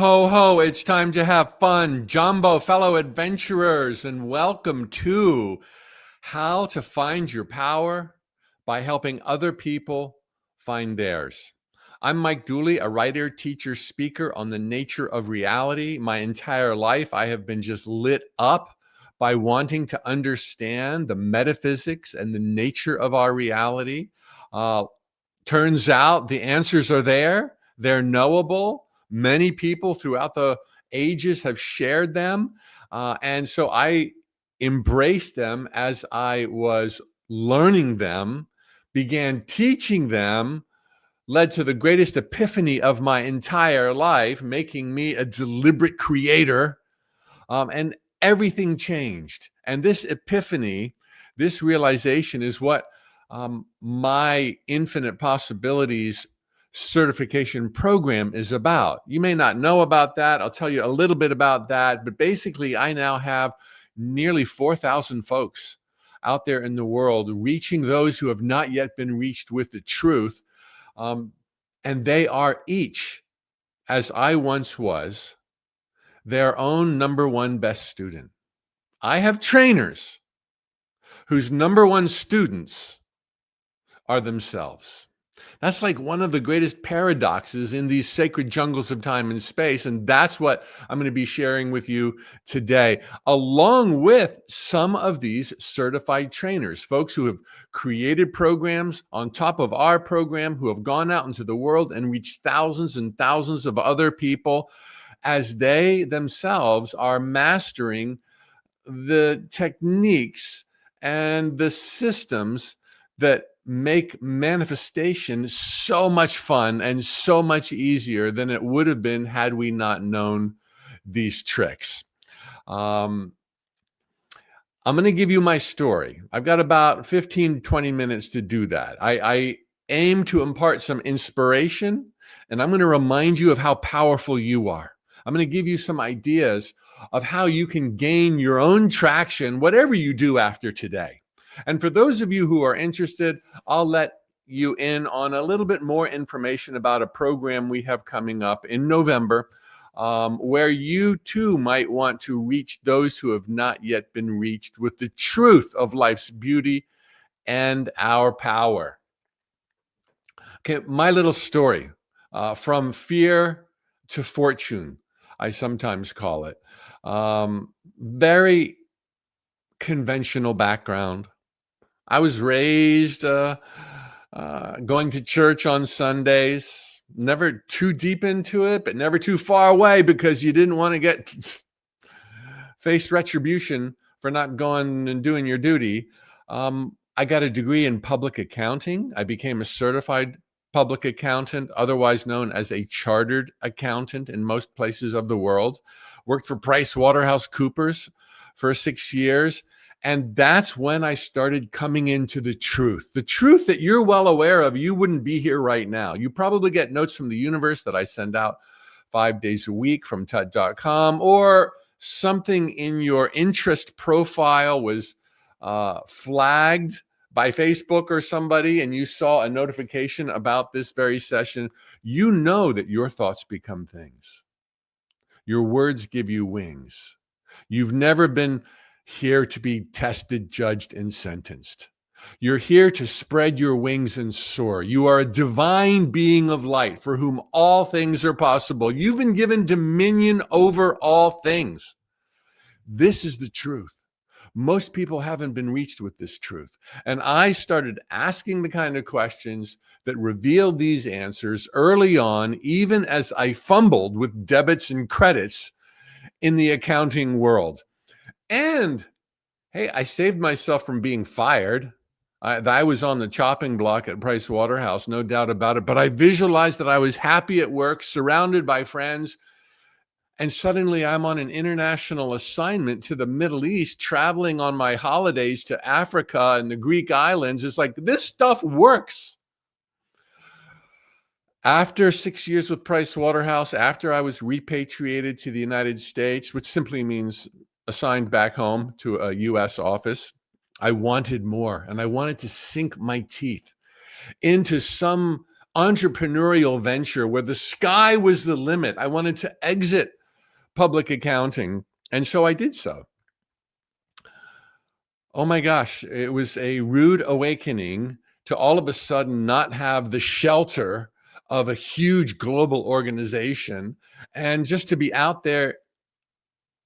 ho, ho. It's time to have fun. Jumbo, fellow adventurers, and welcome to How to Find Your Power by Helping Other People Find Theirs. I'm Mike Dooley, a writer, teacher, speaker on the nature of reality. My entire life, I have been just lit up by wanting to understand the metaphysics and the nature of our reality. Turns out the answers are there. They're knowable. Many people throughout the ages have shared them. And so I embraced them as I was learning them, began teaching them, led to the greatest epiphany of my entire life, making me a deliberate creator. And everything changed. And this epiphany, this realization is what my Infinite Possibilities certification program is about. You may not know about that. I'll tell you a little bit about that. But basically, I now have nearly 4,000 folks out there in the world reaching those who have not yet been reached with the truth. And they are each, as I once was, their own number one best student. I have trainers whose number one students are themselves. That's like one of the greatest paradoxes in these sacred jungles of time and space. And that's what I'm going to be sharing with you today, along with some of these certified trainers, folks who have created programs on top of our program, who have gone out into the world and reached thousands and thousands of other people as they themselves are mastering the techniques and the systems that make manifestation so much fun and so much easier than it would have been had we not known these tricks. I'm going to give you my story. I've got about 15, 20 minutes to do that. I aim to impart some inspiration, and I'm going to remind you of how powerful you are. I'm going to give you some ideas of how you can gain your own traction, whatever you do after today. And for those of you who are interested, I'll let you in on a little bit more information about a program we have coming up in November, where you too might want to reach those who have not yet been reached with the truth of life's beauty and our power. Okay, my little story, from fear to fortune, I sometimes call it. Very conventional background. I was raised going to church on Sundays, never too deep into it, but never too far away because you didn't want to get face retribution for not going and doing your duty. I got a degree in public accounting. I became a certified public accountant, otherwise known as a chartered accountant in most places of the world. Worked for PricewaterhouseCoopers for 6 years. And that's when I started coming into the truth that you're well aware of. You wouldn't be here right now. You probably get notes from the universe that I send out 5 days a week from tut.com, or something in your interest profile was flagged by Facebook or somebody, and you saw a notification about this very session. You know that your thoughts become things. Your words give you wings. You've never been here to be tested, judged, and sentenced. You're here to spread your wings and soar. You are a divine being of light for whom all things are possible. You've been given dominion over all things. This is the truth. Most people haven't been reached with this truth. And I started asking the kind of questions that revealed these answers early on, even as I fumbled with debits and credits in the accounting world. And hey, I saved myself from being fired. I was on the chopping block at Price Waterhouse, no doubt about it. But I visualized that I was happy at work, surrounded by friends. And suddenly I'm on an international assignment to the Middle East, traveling on my holidays to Africa and the Greek islands. It's like, this stuff works. After 6 years with Price Waterhouse, after I was repatriated to the United States, which simply means assigned back home to a U.S. office, I wanted more, and I wanted to sink my teeth into some entrepreneurial venture where the sky was the limit. I wanted to exit public accounting, and so I did so. Oh my gosh, it was a rude awakening to all of a sudden not have the shelter of a huge global organization and just to be out there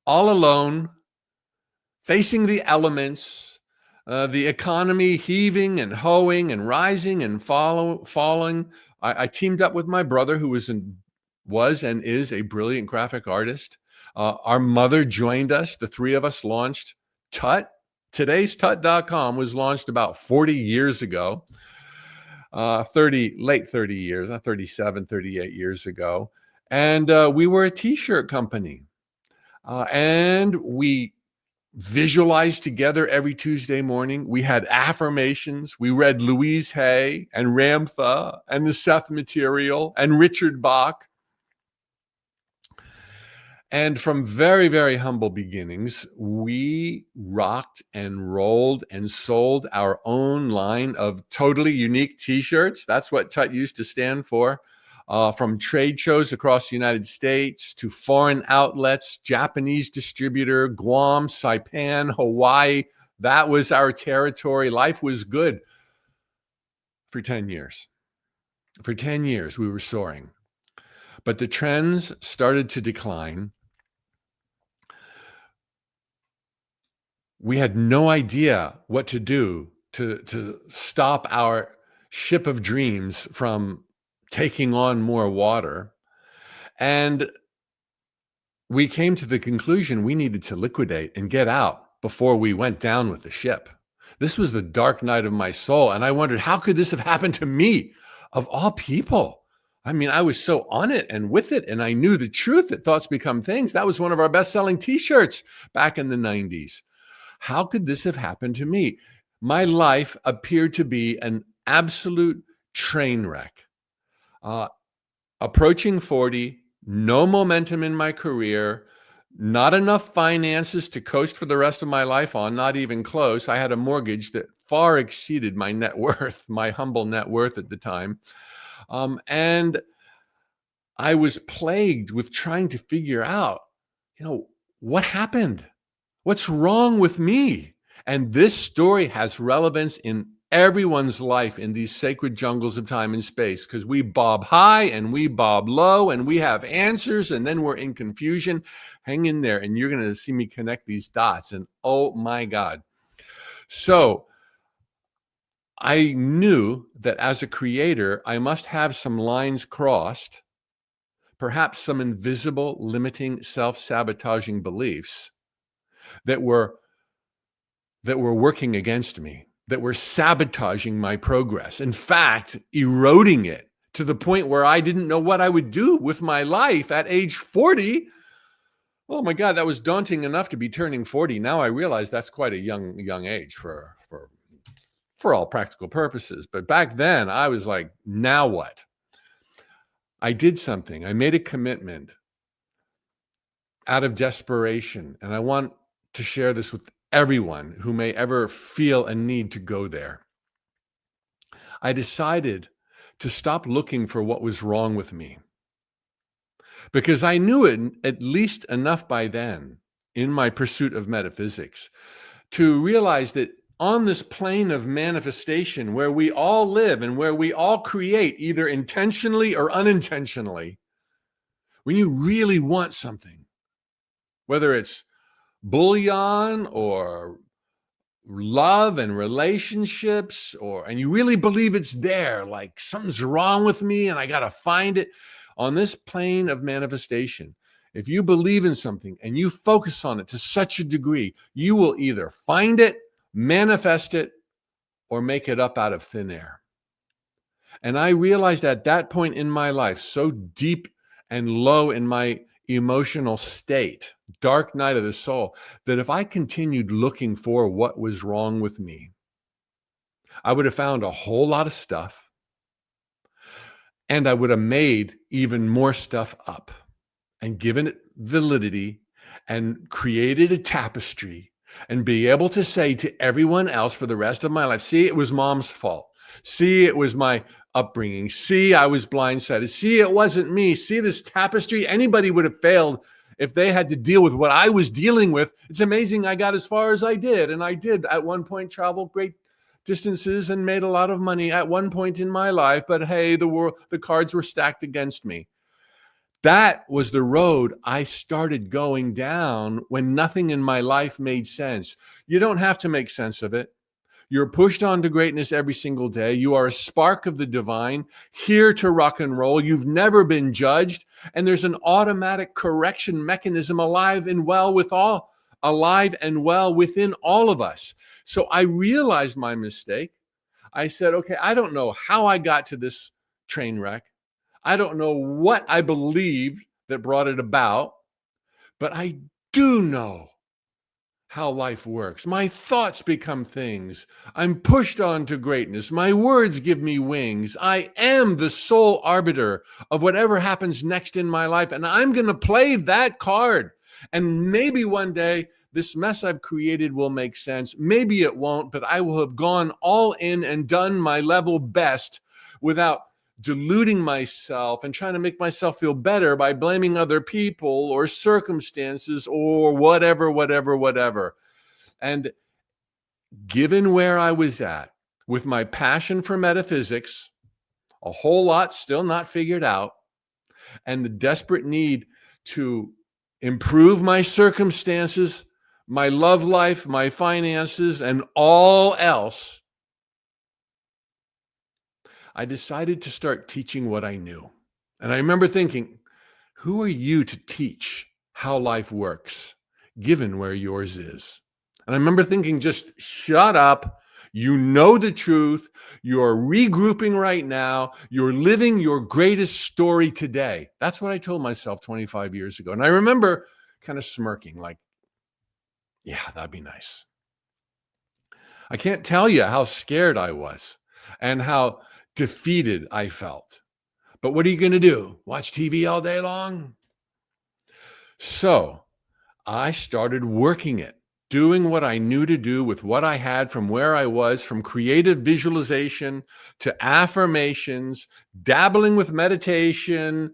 all alone, facing the elements, the economy heaving and hoeing and rising and falling. I teamed up with my brother, who was and is a brilliant graphic artist. Our mother joined us. The three of us launched Tut. Today's Tut.com was launched about 40 years ago, late 30 years, 37, 38 years ago. And we were a t-shirt company. And we visualized together every Tuesday morning. We had affirmations. We read Louise Hay and Ramtha and the Seth Material and Richard Bach. And from very, very humble beginnings, we rocked and rolled and sold our own line of totally unique t-shirts. That's what Tut used to stand for. From trade shows across the United States to foreign outlets, Japanese distributor, Guam, Saipan, Hawaii. That was our territory. Life was good for 10 years. For 10 years, we were soaring. But the trends started to decline. We had no idea what to do to stop our ship of dreams from taking on more water. And we came to the conclusion we needed to liquidate and get out before we went down with the ship. This was the dark night of my soul. And I wondered, how could this have happened to me, of all people? I mean, I was so on it and with it, and I knew the truth that thoughts become things. That was one of our best-selling t-shirts back in the 90s. How could this have happened to me? My life appeared to be an absolute train wreck. Approaching 40, no momentum in my career, not enough finances to coast for the rest of my life on, not even close. I had a mortgage that far exceeded my net worth, my humble net worth at the time. And I was plagued with trying to figure out, what happened? What's wrong with me? And this story has relevance in everyone's life in these sacred jungles of time and space, because we bob high and we bob low and we have answers and then we're in confusion. Hang in there and you're going to see me connect these dots. And oh my God. So I knew that as a creator, I must have some lines crossed, perhaps some invisible, limiting, self-sabotaging beliefs that were working against me, that were sabotaging my progress. In fact, eroding it to the point where I didn't know what I would do with my life at age 40. Oh my God, that was daunting enough to be turning 40. Now I realize that's quite a young age for all practical purposes. But back then I was like, now what? I did something. I made a commitment out of desperation. And I want to share this with everyone who may ever feel a need to go there. I decided to stop looking for what was wrong with me, because I knew it at least enough by then in my pursuit of metaphysics to realize that on this plane of manifestation where we all live and where we all create either intentionally or unintentionally, when you really want something, whether it's bullion or love and relationships, and you really believe it's there, like something's wrong with me and I got to find it on this plane of manifestation. If you believe in something and you focus on it to such a degree, you will either find it, manifest it, or make it up out of thin air. And I realized at that point in my life, so deep and low in my emotional state, dark night of the soul, that if I continued looking for what was wrong with me, I would have found a whole lot of stuff, and I would have made even more stuff up and given it validity and created a tapestry and be able to say to everyone else for the rest of my life, see, it was mom's fault. See, it was my upbringing. See, I was blindsided. See, it wasn't me. See this tapestry? Anybody would have failed if they had to deal with what I was dealing with. It's amazing I got as far as I did. And I did at one point travel great distances and made a lot of money at one point in my life. But hey, the cards were stacked against me. That was the road I started going down when nothing in my life made sense. You don't have to make sense of it. You're pushed on to greatness every single day. You are a spark of the divine, here to rock and roll. You've never been judged. And there's an automatic correction mechanism alive and well within all of us. So I realized my mistake. I said, okay, I don't know how I got to this train wreck. I don't know what I believed that brought it about, but I do know how life works. My thoughts become things. I'm pushed on to greatness. My words give me wings. I am the sole arbiter of whatever happens next in my life, and I'm going to play that card. And maybe one day this mess I've created will make sense. Maybe it won't, but I will have gone all in and done my level best without deluding myself and trying to make myself feel better by blaming other people or circumstances or whatever. And given where I was at with my passion for metaphysics, a whole lot still not figured out, and the desperate need to improve my circumstances, my love life, my finances, and all else, I decided to start teaching what I knew. And I remember thinking, who are you to teach how life works, given where yours is? And I remember thinking, just shut up. You know the truth. You're regrouping right now. You're living your greatest story today. That's what I told myself 25 years ago. And I remember kind of smirking like, yeah, that'd be nice. I can't tell you how scared I was and how defeated I felt. But what are you going to do? Watch TV all day long? So I started working it, doing what I knew to do with what I had from where I was, from creative visualization to affirmations, dabbling with meditation,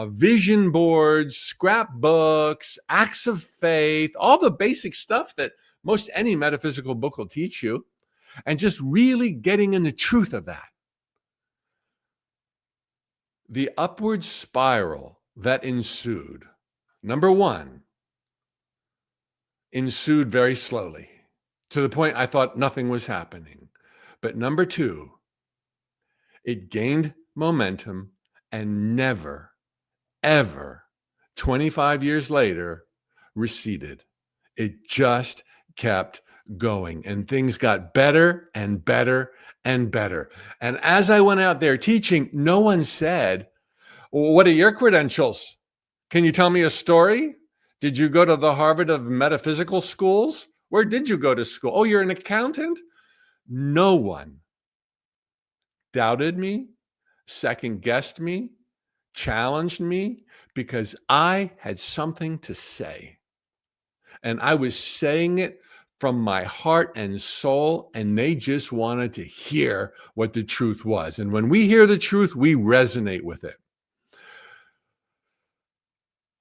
vision boards, scrapbooks, acts of faith, all the basic stuff that most any metaphysical book will teach you, and just really getting in the truth of that. The upward spiral that ensued, number one, ensued very slowly to the point I thought nothing was happening. But number two, it gained momentum and never, ever, 25 years later, receded. It just kept going, and things got better and better and better. And as I went out there teaching, no one said, well, what are your credentials? Can you tell me a story? Did you go to the Harvard of metaphysical schools? Where did you go to school? Oh, you're an accountant? No one doubted me, second-guessed me, challenged me, because I had something to say. And I was saying it from my heart and soul, and they just wanted to hear what the truth was. And when we hear the truth, we resonate with it.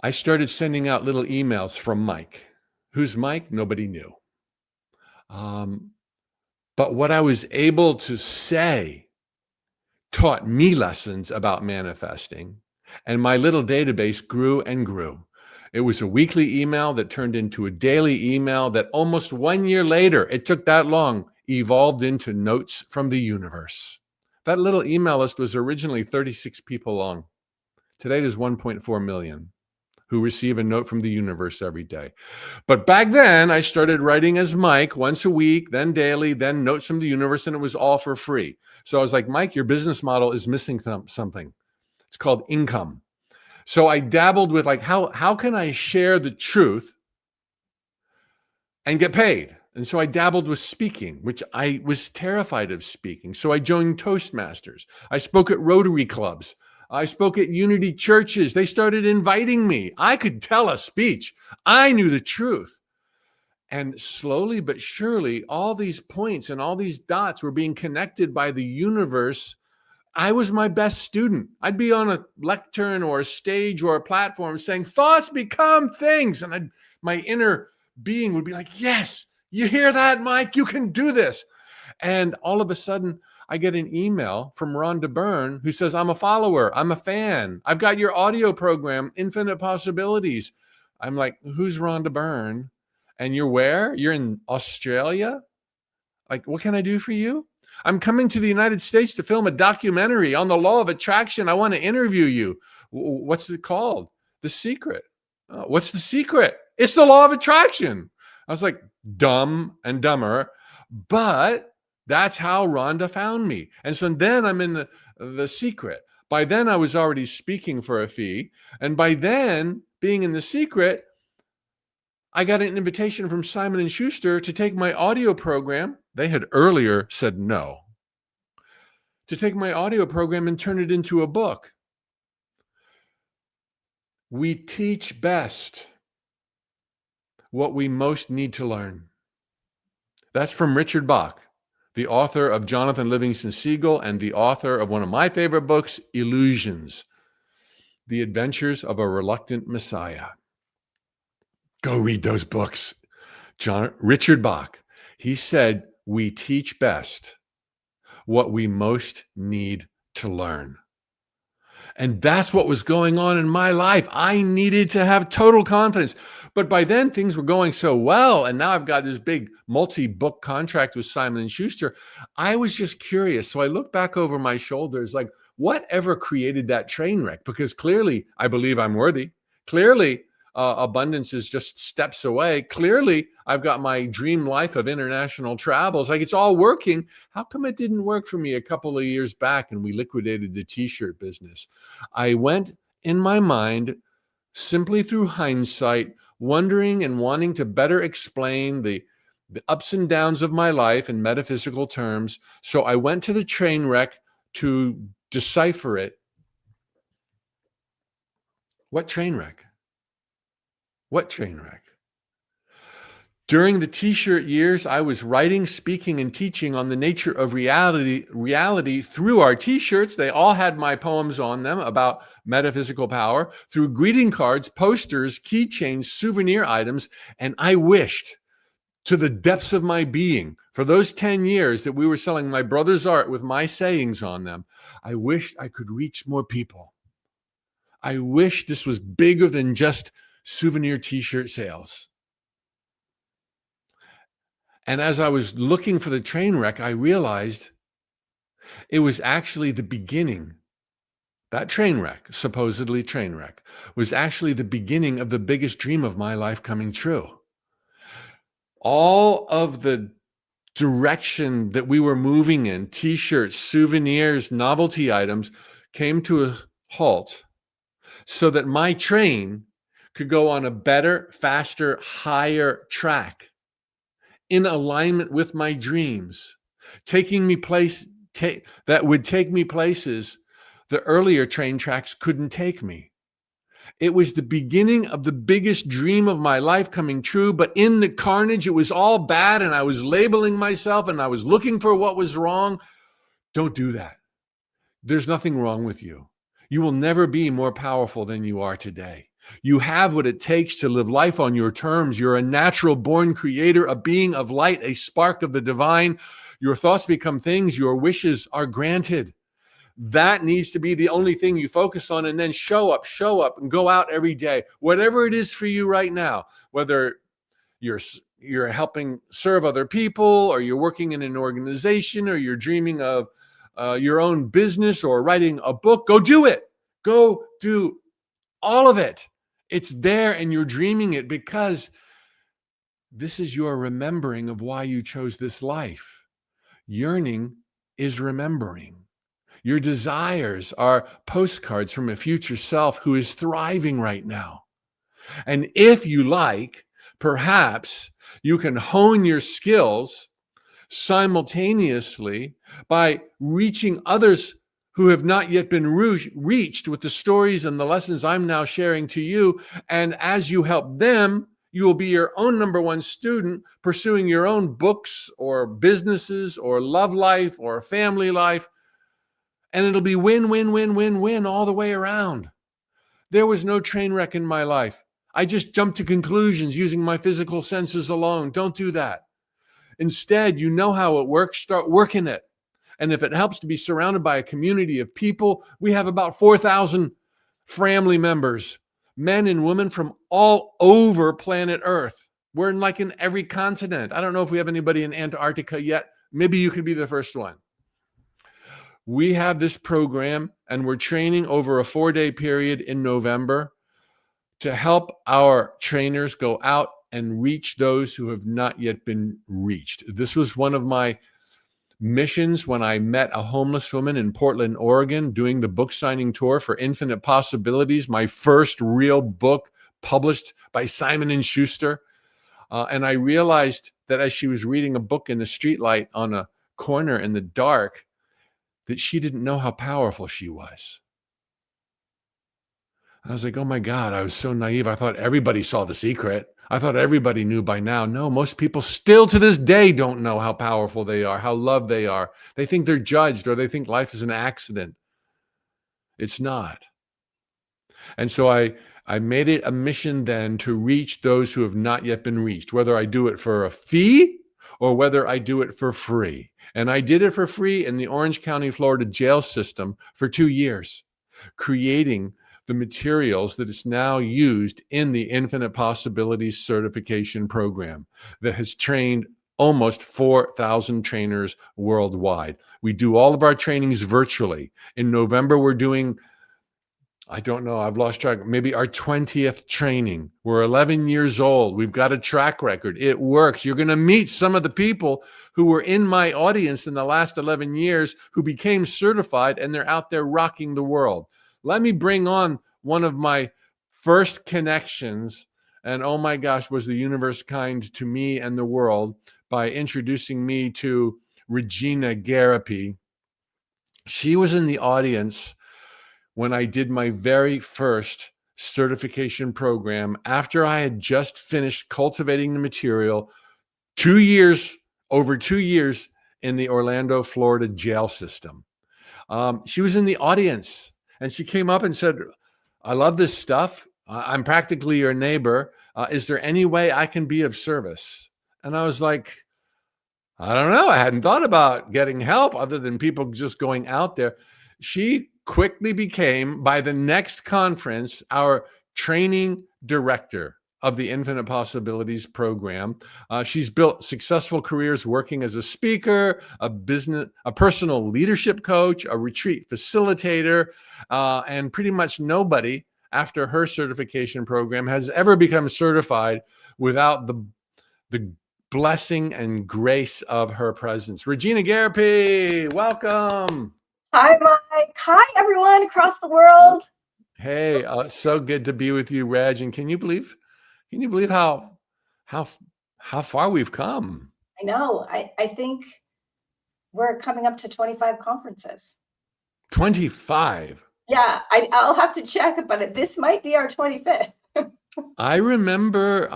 I started sending out little emails from Mike. Who's Mike? Nobody knew. But what I was able to say taught me lessons about manifesting, and my little database grew and grew. It was a weekly email that turned into a daily email that almost 1 year later, it took that long, evolved into notes from the universe. That little email list was originally 36 people long. Today, there's 1.4 million who receive a note from the universe every day. But back then, I started writing as Mike once a week, then daily, then notes from the universe, and it was all for free. So I was like, Mike, your business model is missing something. It's called income. So I dabbled with like, how can I share the truth and get paid? And so I dabbled with speaking, which I was terrified of speaking. So I joined Toastmasters. I spoke at Rotary clubs. I spoke at Unity churches. They started inviting me. I could tell a speech. I knew the truth. And slowly but surely, all these points and all these dots were being connected by the universe I was my best student. I'd be on a lectern or a stage or a platform saying, thoughts become things. And my inner being would be like, yes, you hear that, Mike? You can do this. And all of a sudden, I get an email from Rhonda Byrne who says, I'm a follower. I'm a fan. I've got your audio program, Infinite Possibilities. I'm like, who's Rhonda Byrne? And you're where? You're in Australia? Like, what can I do for you? I'm coming to the United States to film a documentary on the law of attraction. I want to interview you. What's it called? The Secret. Oh, what's the secret? It's the law of attraction. I was like, dumb and dumber, but that's how Rhonda found me. And so then I'm in the Secret. By then I was already speaking for a fee. And by then, being in the Secret, I got an invitation from Simon & Schuster to take my audio program. They had earlier said no. To take my audio program and turn it into a book. We teach best what we most need to learn. That's from Richard Bach, the author of Jonathan Livingston Seagull and the author of one of my favorite books, Illusions, The Adventures of a Reluctant Messiah. Go read those books. Richard Bach, he said, we teach best what we most need to learn. And that's what was going on in my life. I needed to have total confidence. But by then things were going so well, and now I've got this big multi-book contract with Simon & Schuster. I was just curious. So I looked back over my shoulders, like, whatever created that train wreck? Because clearly I believe I'm worthy. Clearly abundance is just steps away. Clearly I've got my dream life of international travels. Like, it's all working. How come it didn't work for me a couple of years back and we liquidated the t-shirt business? I went in my mind, simply through hindsight, wondering and wanting to better explain the ups and downs of my life in metaphysical terms. So I went to the train wreck to decipher it. What train wreck? What train wreck? During the t-shirt years, I was writing, speaking, and teaching on the nature of reality through our t-shirts. They all had my poems on them about metaphysical power, through greeting cards, posters, keychains, souvenir items. And I wished to the depths of my being, for those 10 years that we were selling my brother's art with my sayings on them, I wished I could reach more people. I wish this was bigger than just souvenir t-shirt sales. And as I was looking for the train wreck, I realized it was actually the beginning. That train wreck, supposedly train wreck, was actually the beginning of the biggest dream of my life coming true. All of the direction that we were moving in, t-shirts, souvenirs, novelty items, came to a halt so that my train could go on a better, faster, higher track in alignment with my dreams, taking me that would take me places the earlier train tracks couldn't take me. It was the beginning of the biggest dream of my life coming true, but in the carnage, it was all bad, and I was labeling myself, and I was looking for what was wrong. Don't do that. There's nothing wrong with you. You will never be more powerful than you are today. You have what it takes to live life on your terms. You're a natural born creator, a being of light, a spark of the divine. Your thoughts become things. Your wishes are granted. That needs to be the only thing you focus on, and then show up and go out every day. Whatever it is for you right now, whether you're helping serve other people, or you're working in an organization, or you're dreaming of your own business or writing a book, go do it. Go do all of it. It's there, and you're dreaming it, because this is your remembering of why you chose this life. Yearning is remembering. Your desires are postcards from a future self who is thriving right now. And if you like, perhaps you can hone your skills simultaneously by reaching others who have not yet been reached with the stories and the lessons I'm now sharing to you. And as you help them, you will be your own number one student, pursuing your own books or businesses or love life or family life. And it'll be win, win, win, win, win all the way around. There was no train wreck in my life. I just jumped to conclusions using my physical senses alone. Don't do that. Instead, you know how it works, start working it. And if it helps to be surrounded by a community of people, we have about 4,000 family members, men and women from all over planet Earth. We're in every continent. I don't know if we have anybody in Antarctica yet. Maybe you could be the first one. We have this program, and we're training over a 4-day period in November to help our trainers go out and reach those who have not yet been reached. This was one of my missions when I met a homeless woman in Portland, Oregon, doing the book signing tour for Infinite Possibilities, my first real book published by Simon & Schuster. And I realized that as she was reading a book in the streetlight on a corner in the dark, that she didn't know how powerful she was. And I was like, oh my God, I was so naive. I thought everybody saw The Secret. I thought everybody knew by now. No, most people still to this day don't know how powerful they are, how loved they are. They think they're judged, or they think life is an accident. It's not. And so I made it a mission then to reach those who have not yet been reached, whether I do it for a fee or whether I do it for free. And I did it for free in the Orange County, Florida jail system for 2 years, creating the materials that is now used in the Infinite Possibilities certification program that has trained almost 4,000 trainers worldwide. We do all of our trainings virtually. In November, we're doing, I don't know, I've lost track, maybe our 20th training. We're 11 years old. We've got a track record. It works. You're going to meet some of the people who were in my audience in the last 11 years who became certified, and they're out there rocking the world. Let me bring on one of my first connections, and oh my gosh, was the universe kind to me and the world by introducing me to Regena Garrepy. She was in the audience when I did my very first certification program after I had just finished cultivating the material over 2 years in the Orlando, Florida jail system. She was in the audience, and she came up and said, I love this stuff. I'm practically your neighbor. Is there any way I can be of service? And I was like, I don't know. I hadn't thought about getting help other than people just going out there. She quickly became, by the next conference, our training director of the Infinite Possibilities program. She's built successful careers working as a speaker, a personal leadership coach, a retreat facilitator, and pretty much nobody after her certification program has ever become certified without the blessing and grace of her presence. Regena Garrepy, welcome. Hi, Mike. Hi, everyone across the world. Hey, so good to be with you, Reg. And can you believe how far we've come? I know. I think we're coming up to 25 conferences. 25. Yeah, I'll have to check, but this might be our 25th. I remember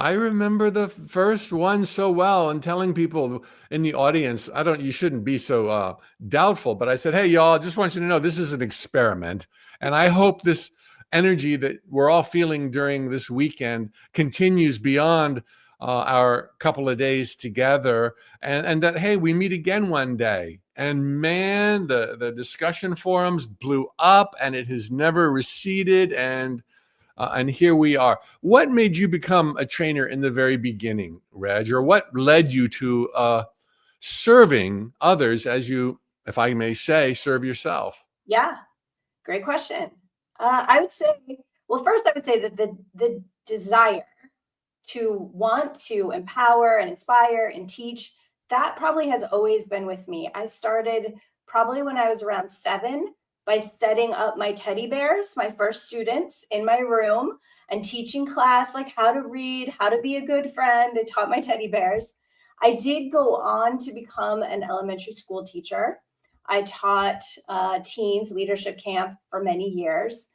the first one so well, and telling people in the audience, you shouldn't be so doubtful, but I said, hey, y'all, I just want you to know this is an experiment. And I hope this energy that we're all feeling during this weekend continues beyond our couple of days together, and that, hey, we meet again one day. And man, the discussion forums blew up, and it has never receded. And here we are. What made you become a trainer in the very beginning, Reg? Or what led you to serving others as you, if I may say, serve yourself? Yeah, great question. I would say, well, first I would say that the desire to want to empower and inspire and teach, that probably has always been with me. I started probably when I was around 7 by setting up my teddy bears, my first students, in my room and teaching class like how to read, how to be a good friend. I taught my teddy bears. I did go on to become an elementary school teacher. I taught teens leadership camp for many years.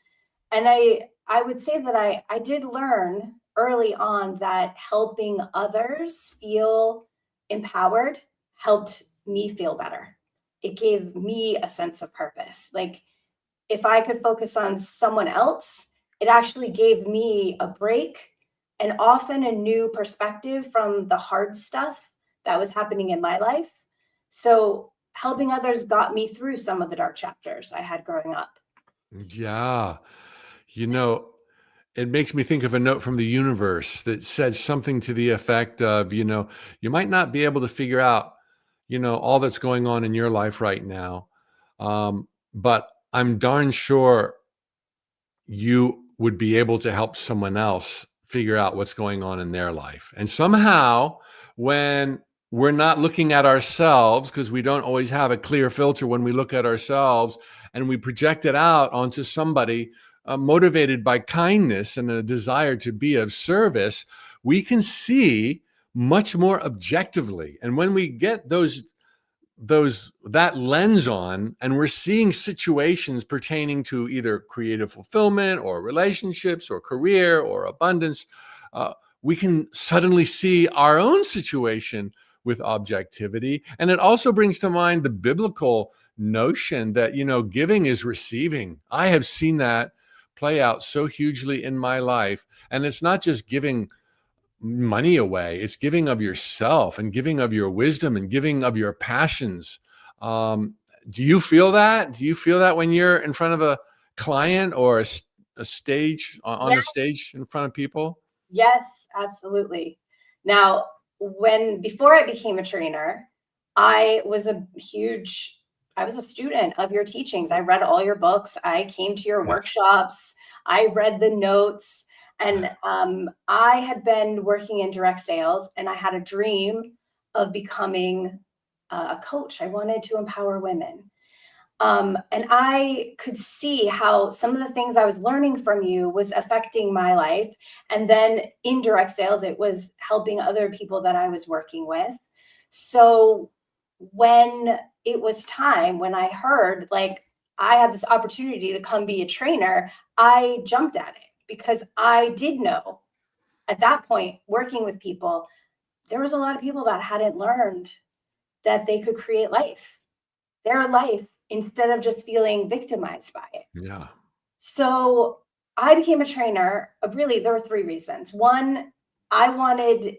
And I would say that I did learn early on that helping others feel empowered helped me feel better. it gave me a sense of purpose. Like if I could focus on someone else, it actually gave me a break and often a new perspective from the hard stuff that was happening in my life. So helping others got me through some of the dark chapters I had growing up. Yeah. You know, it makes me think of a note from the universe that says something to the effect of, you might not be able to figure out, all that's going on in your life right now. But I'm darn sure you would be able to help someone else figure out what's going on in their life. And somehow, when we're not looking at ourselves, because we don't always have a clear filter when we look at ourselves, and we project it out onto somebody motivated by kindness and a desire to be of service, we can see much more objectively. And when we get that lens on, and we're seeing situations pertaining to either creative fulfillment or relationships or career or abundance, we can suddenly see our own situation with objectivity. And it also brings to mind the biblical notion that, giving is receiving. I have seen that play out so hugely in my life. And it's not just giving money away, it's giving of yourself and giving of your wisdom and giving of your passions. Do you feel that? Do you feel that when you're in front of a client or a stage, on Yeah. a stage in front of people? Yes, absolutely. Now, before I became a trainer, I was a student of your teachings. I read all your books. I came to your workshops. I read the notes. And I had been working in direct sales, and I had a dream of becoming a coach. I wanted to empower women. And I could see how some of the things I was learning from you was affecting my life. And then in direct sales, it was helping other people that I was working with. So when it was time, when I heard like I had this opportunity to come be a trainer, I jumped at it because I did know at that point, working with people, there was a lot of people that hadn't learned that they could create their life, instead of just feeling victimized by it. Yeah. So I became a trainer. Really, there were 3 reasons. One, I wanted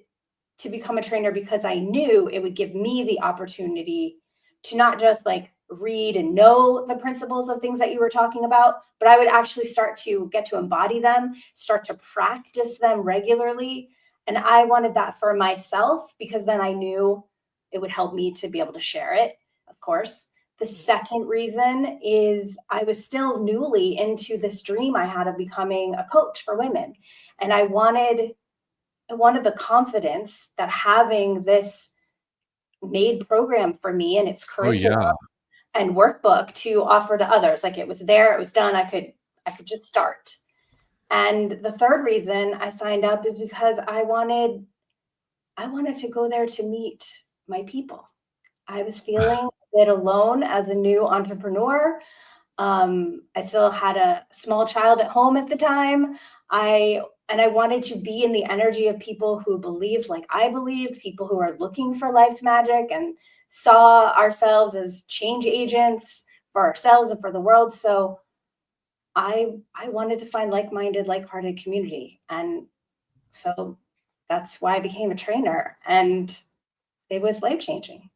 to become a trainer because I knew it would give me the opportunity to not just like read and know the principles of things that you were talking about, but I would actually start to get to embody them, start to practice them regularly. And I wanted that for myself because then I knew it would help me to be able to share it, of course. The second reason is I was still newly into this dream I had of becoming a coach for women. And I wanted the confidence that having this made program for me and its Oh, curriculum yeah. and workbook to offer to others. Like it was there, it was done. I could just start. And the third reason I signed up is because I wanted to go there to meet my people. I was feeling a bit alone as a new entrepreneur. I still had a small child at home at the time. I wanted to be in the energy of people who believed like I believed, people who are looking for life's magic and saw ourselves as change agents for ourselves and for the world. So I wanted to find like-minded, like-hearted community. And so that's why I became a trainer, and it was life-changing.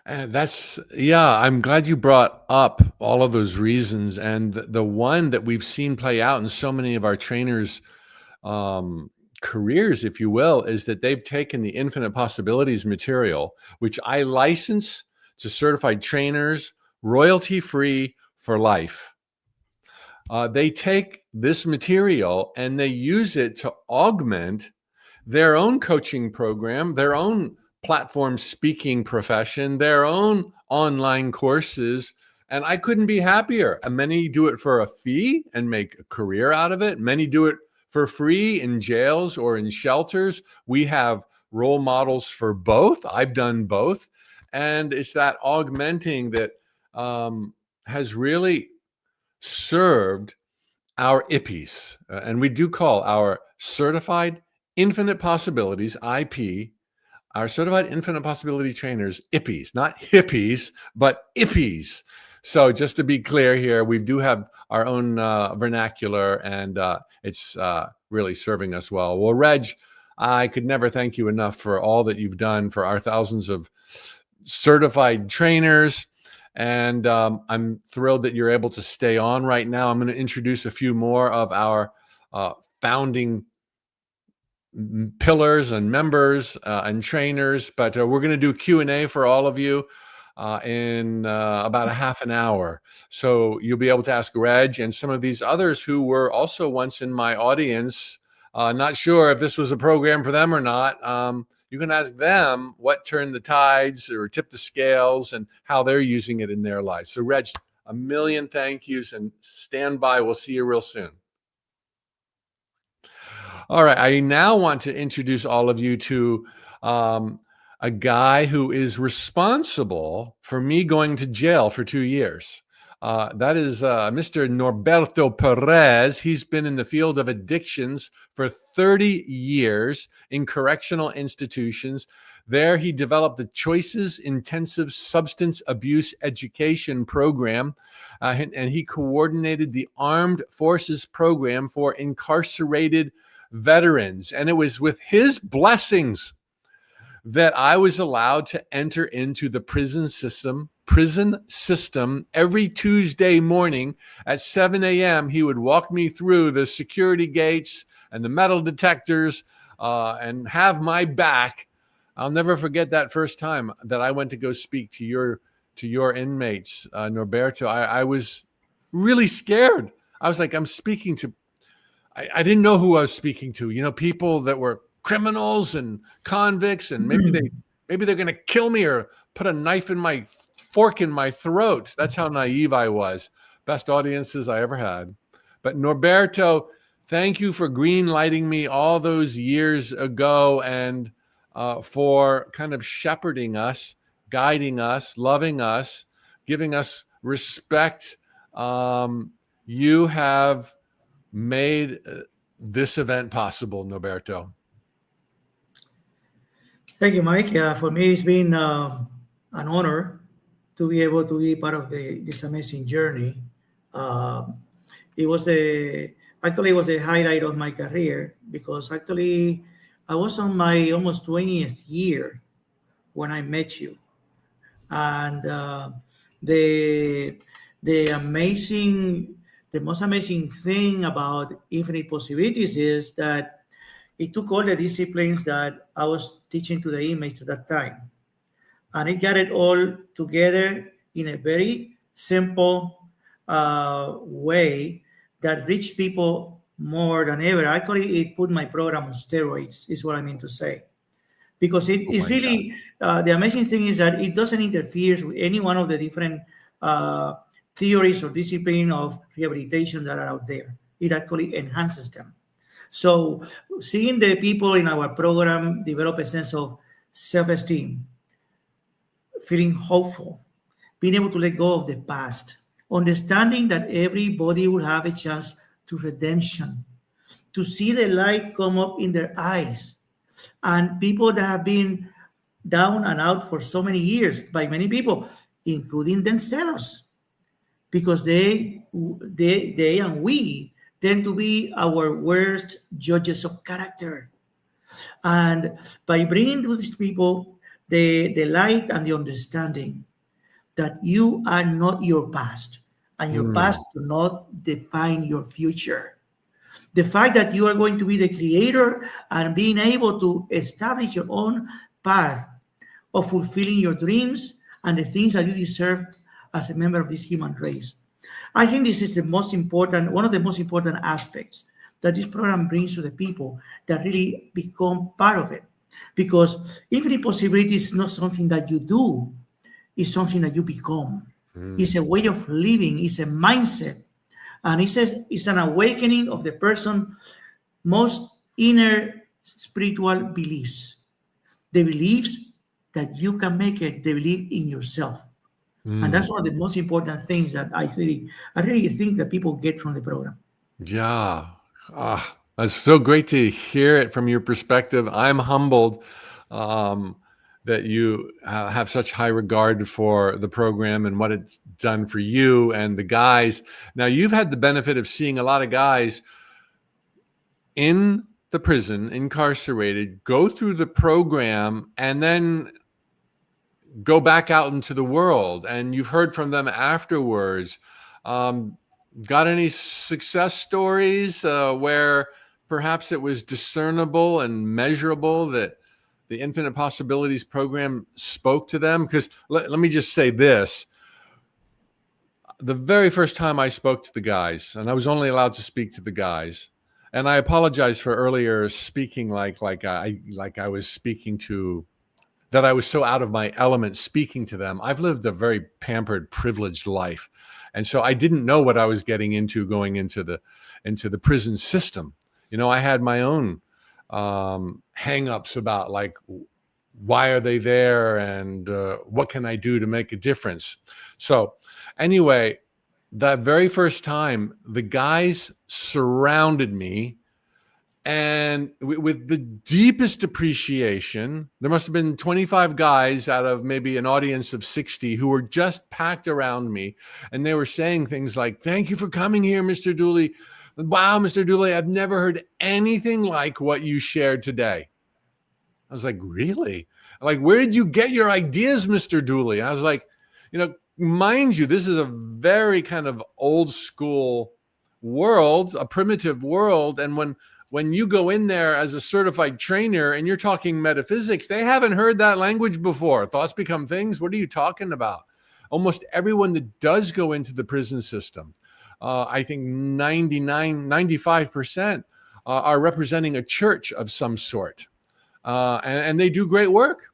I'm glad you brought up all of those reasons. And the one that we've seen play out in so many of our trainers' careers, if you will, is that they've taken the Infinite Possibilities material, which I license to certified trainers, royalty-free for life. They take this material and they use it to augment their own coaching program, their own platform speaking profession, their own online courses. And I couldn't be happier. And many do it for a fee and make a career out of it. Many do it for free in jails or in shelters. We have role models for both. I've done both. And it's that augmenting that has really served our IPs. And we do call our certified Infinite Possibilities, IP, our certified infinite possibility trainers, IPPIs, not hippies, but IPPIs. So just to be clear here, we do have our own vernacular, and it's really serving us well. Well, Reg, I could never thank you enough for all that you've done for our thousands of certified trainers. And I'm thrilled that you're able to stay on right now. I'm going to introduce a few more of our founding pillars and members and trainers, but we're going to do Q&A for all of you in about a half an hour. So you'll be able to ask Reg and some of these others who were also once in my audience. Not sure if this was a program for them or not. You can ask them what turned the tides or tipped the scales and how they're using it in their lives. So Reg, a million thank yous, and stand by. We'll see you real soon. All right. I now want to introduce all of you to a guy who is responsible for me going to jail for 2 years. That is Mr. Norberto Perez. He's been in the field of addictions for 30 years in correctional institutions. There, he developed the Choices Intensive Substance Abuse Education Program, and he coordinated the Armed Forces Program for incarcerated veterans. And it was with his blessings that I was allowed to enter into the prison system every Tuesday morning at 7 a.m. He would walk me through the security gates and the metal detectors and have my back. I'll never forget that first time that I went to go speak to your inmates, Norberto. I was really scared. I was like, I'm speaking to, I didn't know who I was speaking to, people that were criminals and convicts, and maybe they're going to kill me or put a fork in my throat. That's how naive I was. Best audiences I ever had. But Norberto, thank you for green lighting me all those years ago, and for kind of shepherding us, guiding us, loving us, giving us respect. You have made this event possible, Norberto. Thank you, Mike. For me, it's been an honor to be able to be part of this amazing journey. It was a highlight of my career, because actually I was on my almost 20th year when I met you, and the most amazing thing about Infinite Possibilities is that it took all the disciplines that I was teaching to the inmates at that time, and it got it all together in a very simple way that reached people more than ever. Actually, it put my program on steroids, is what I mean to say. Because it really, the amazing thing is that it doesn't interfere with any one of the different theories or discipline of rehabilitation that are out there. It actually enhances them. So seeing the people in our program develop a sense of self-esteem, feeling hopeful, being able to let go of the past, understanding that everybody will have a chance to redemption, to see the light come up in their eyes. And people that have been down and out for so many years by many people, including themselves, because they and we tend to be our worst judges of character. And by bringing to these people the light and the understanding that you are not your past, and your past do not define your future. The fact that you are going to be the creator and being able to establish your own path of fulfilling your dreams and the things that you deserve as a member of this human race. I think this is the most important, one of the most important aspects that this program brings to the people that really become part of it. Because Infinite Possibilities is not something that you do, it's something that you become. It's a way of living, it's a mindset. And it's an awakening of the person's most inner spiritual beliefs. The beliefs that you can make it, the belief in yourself. And that's one of the most important things that I really think that people get from the program. Yeah. That's so great to hear it from your perspective. I'm humbled that you have such high regard for the program and what it's done for you and the guys. Now, you've had the benefit of seeing a lot of guys in the prison, incarcerated, go through the program, and then go back out into the world. And you've heard from them afterwards. Got any success stories where perhaps it was discernible and measurable that the Infinite Possibilities program spoke to them? Because let me just say this. The very first time I spoke to the guys, and I was only allowed to speak to the guys, and I apologize for earlier speaking like I was speaking to, that I was so out of my element speaking to them. I've lived a very pampered, privileged life. And so I didn't know what I was getting into going into the prison system. You know, I had my own hang-ups about, like, why are they there, and what can I do to make a difference? So anyway, that very first time, the guys surrounded me, and with the deepest appreciation. There must have been 25 guys out of maybe an audience of 60 who were just packed around me, and they were saying things like, "Thank you for coming here, Mr. Dooley. Wow, Mr. Dooley, I've never heard anything like what you shared today." I was like, "Really? Like, where did you get your ideas, Mr. Dooley?" I was like, you know, mind you, this is a very kind of old school world, a primitive world. And when you go in there as a certified trainer and you're talking metaphysics, they haven't heard that language before. Thoughts become things. What are you talking about? Almost everyone that does go into the prison system, I think 95% are representing a church of some sort. And they do great work,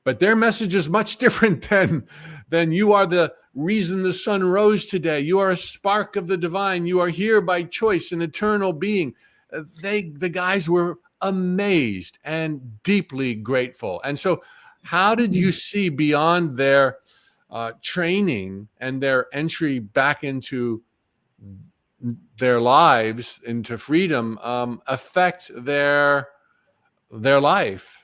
but their message is much different than you are the reason the sun rose today. You are a spark of the divine. You are here by choice, an eternal being. The guys were amazed and deeply grateful. And so how did you see beyond their training and their entry back into their lives, into freedom, affect their life?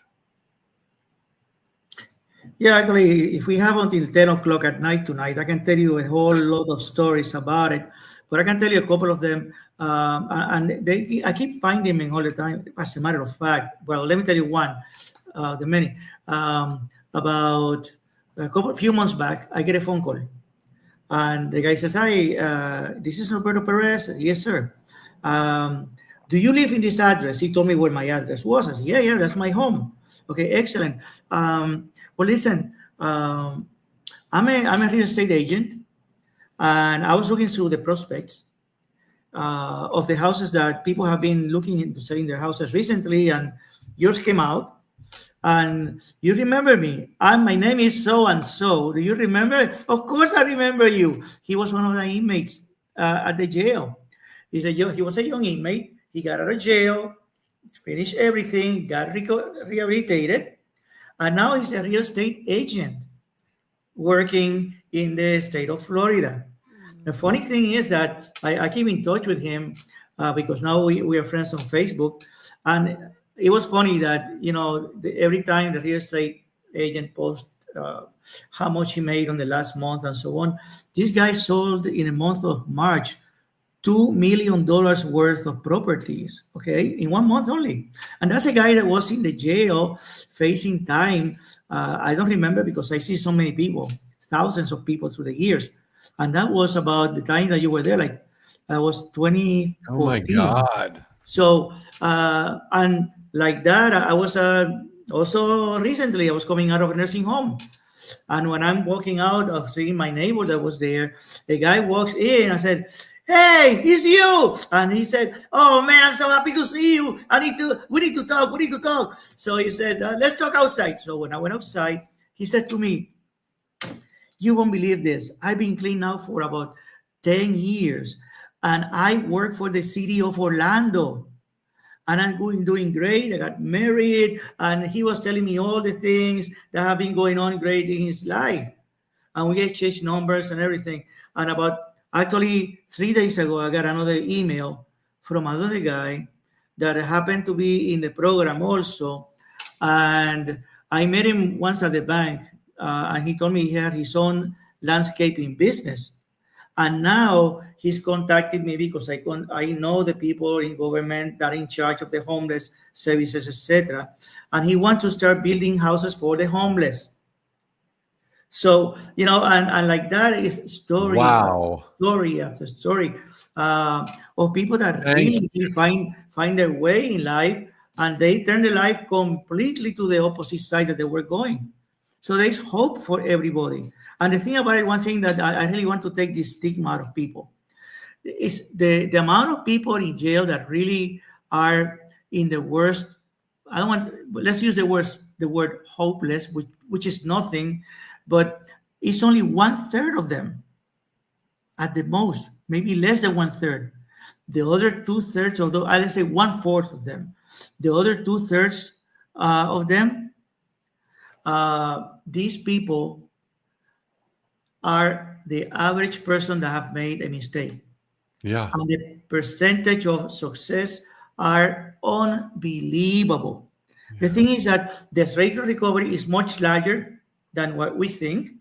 Yeah, actually, if we have until 10 o'clock at night tonight, I can tell you a whole lot of stories about it, but I can tell you a couple of them. And I keep finding them all the time, as a matter of fact. Well, let me tell you one, the many. About a few months back, I get a phone call. And the guy says, "Hi, this is Norberto Perez." "Yes, sir. Do you live in this address?" He told me where my address was. I said, yeah, that's my home." "Okay, excellent. Well, listen, I'm a real estate agent, and I was looking through the prospects of the houses that people have been looking into selling their houses recently, and yours came out. And you remember me. My name is so and so. Do you remember?" "Of course I remember you." He was one of the inmates at the jail. He was a young inmate. He got out of jail, finished everything, got rehabilitated, and now he's a real estate agent working in the state of Florida. The funny thing is that I keep in touch with him because now we are friends on Facebook. And it was funny that, every time the real estate agent posts how much he made on the last month and so on, this guy sold in the month of March $2 million worth of properties, okay, in 1 month only. And that's a guy that was in the jail facing time. I don't remember because I see so many people, thousands of people through the years. And that was about the time that you were there, like I was 2014. Oh my God. So, and like that, I was also recently, I was coming out of a nursing home. And when I'm walking out of seeing my neighbor that was there, a guy walks in. I said, "Hey, it's you." And he said, "Oh man, I'm so happy to see you. We need to talk. So he said, "Let's talk outside." So when I went outside, he said to me, "You won't believe this. I've been clean now for about 10 years. And I work for the city of Orlando. And I'm doing great. I got married." And he was telling me all the things that have been going on great in his life. And we exchanged numbers and everything. And actually 3 days ago, I got another email from another guy that happened to be in the program also. And I met him once at the bank, and he told me he had his own landscaping business. And now he's contacted me because I know the people in government that are in charge of the homeless services, etc. And he wants to start building houses for the homeless. So, and like that is story Wow. after story of people that Thank really find their way in life, and they turn their life completely to the opposite side that they were going. So there's hope for everybody. And the thing about it, one thing that I really want to take this stigma out of people is the amount of people in jail that really are in the worst. I don't want. Let's use the word hopeless, which is nothing, but it's only 1/3 of them, at the most, maybe less than 1/3. The other 2/3 of those, let's say 1/4 of them, the other 2/3 of them, these people are the average person that have made a mistake. Yeah. And the percentage of success are unbelievable. The thing is that the rate of recovery is much larger than what we think,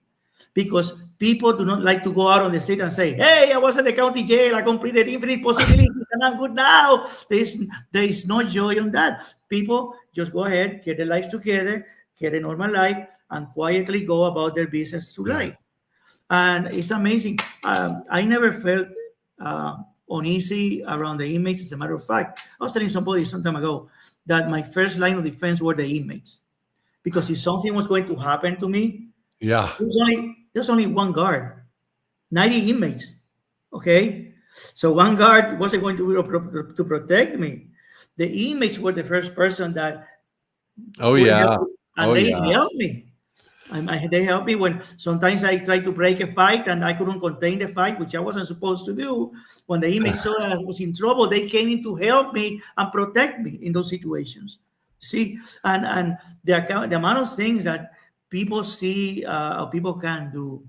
because people do not like to go out on the street and say, hey, I was at the county jail, I completed infinite possibilities, and I'm good now. There is no joy on that. People just go ahead, get their lives together, get a normal life, and quietly go about their business through life. And it's amazing. I never felt uneasy around the inmates. As a matter of fact, I was telling somebody some time ago that my first line of defense were the inmates, because if something was going to happen to me, there's only one guard, 90 inmates. Okay, so one guard wasn't going to protect me. The inmates were the first person that They helped me. They helped me when sometimes I tried to break a fight and I couldn't contain the fight, which I wasn't supposed to do. When the inmates saw that I was in trouble, they came in to help me and protect me in those situations. See, and the amount of things that people see or people can do,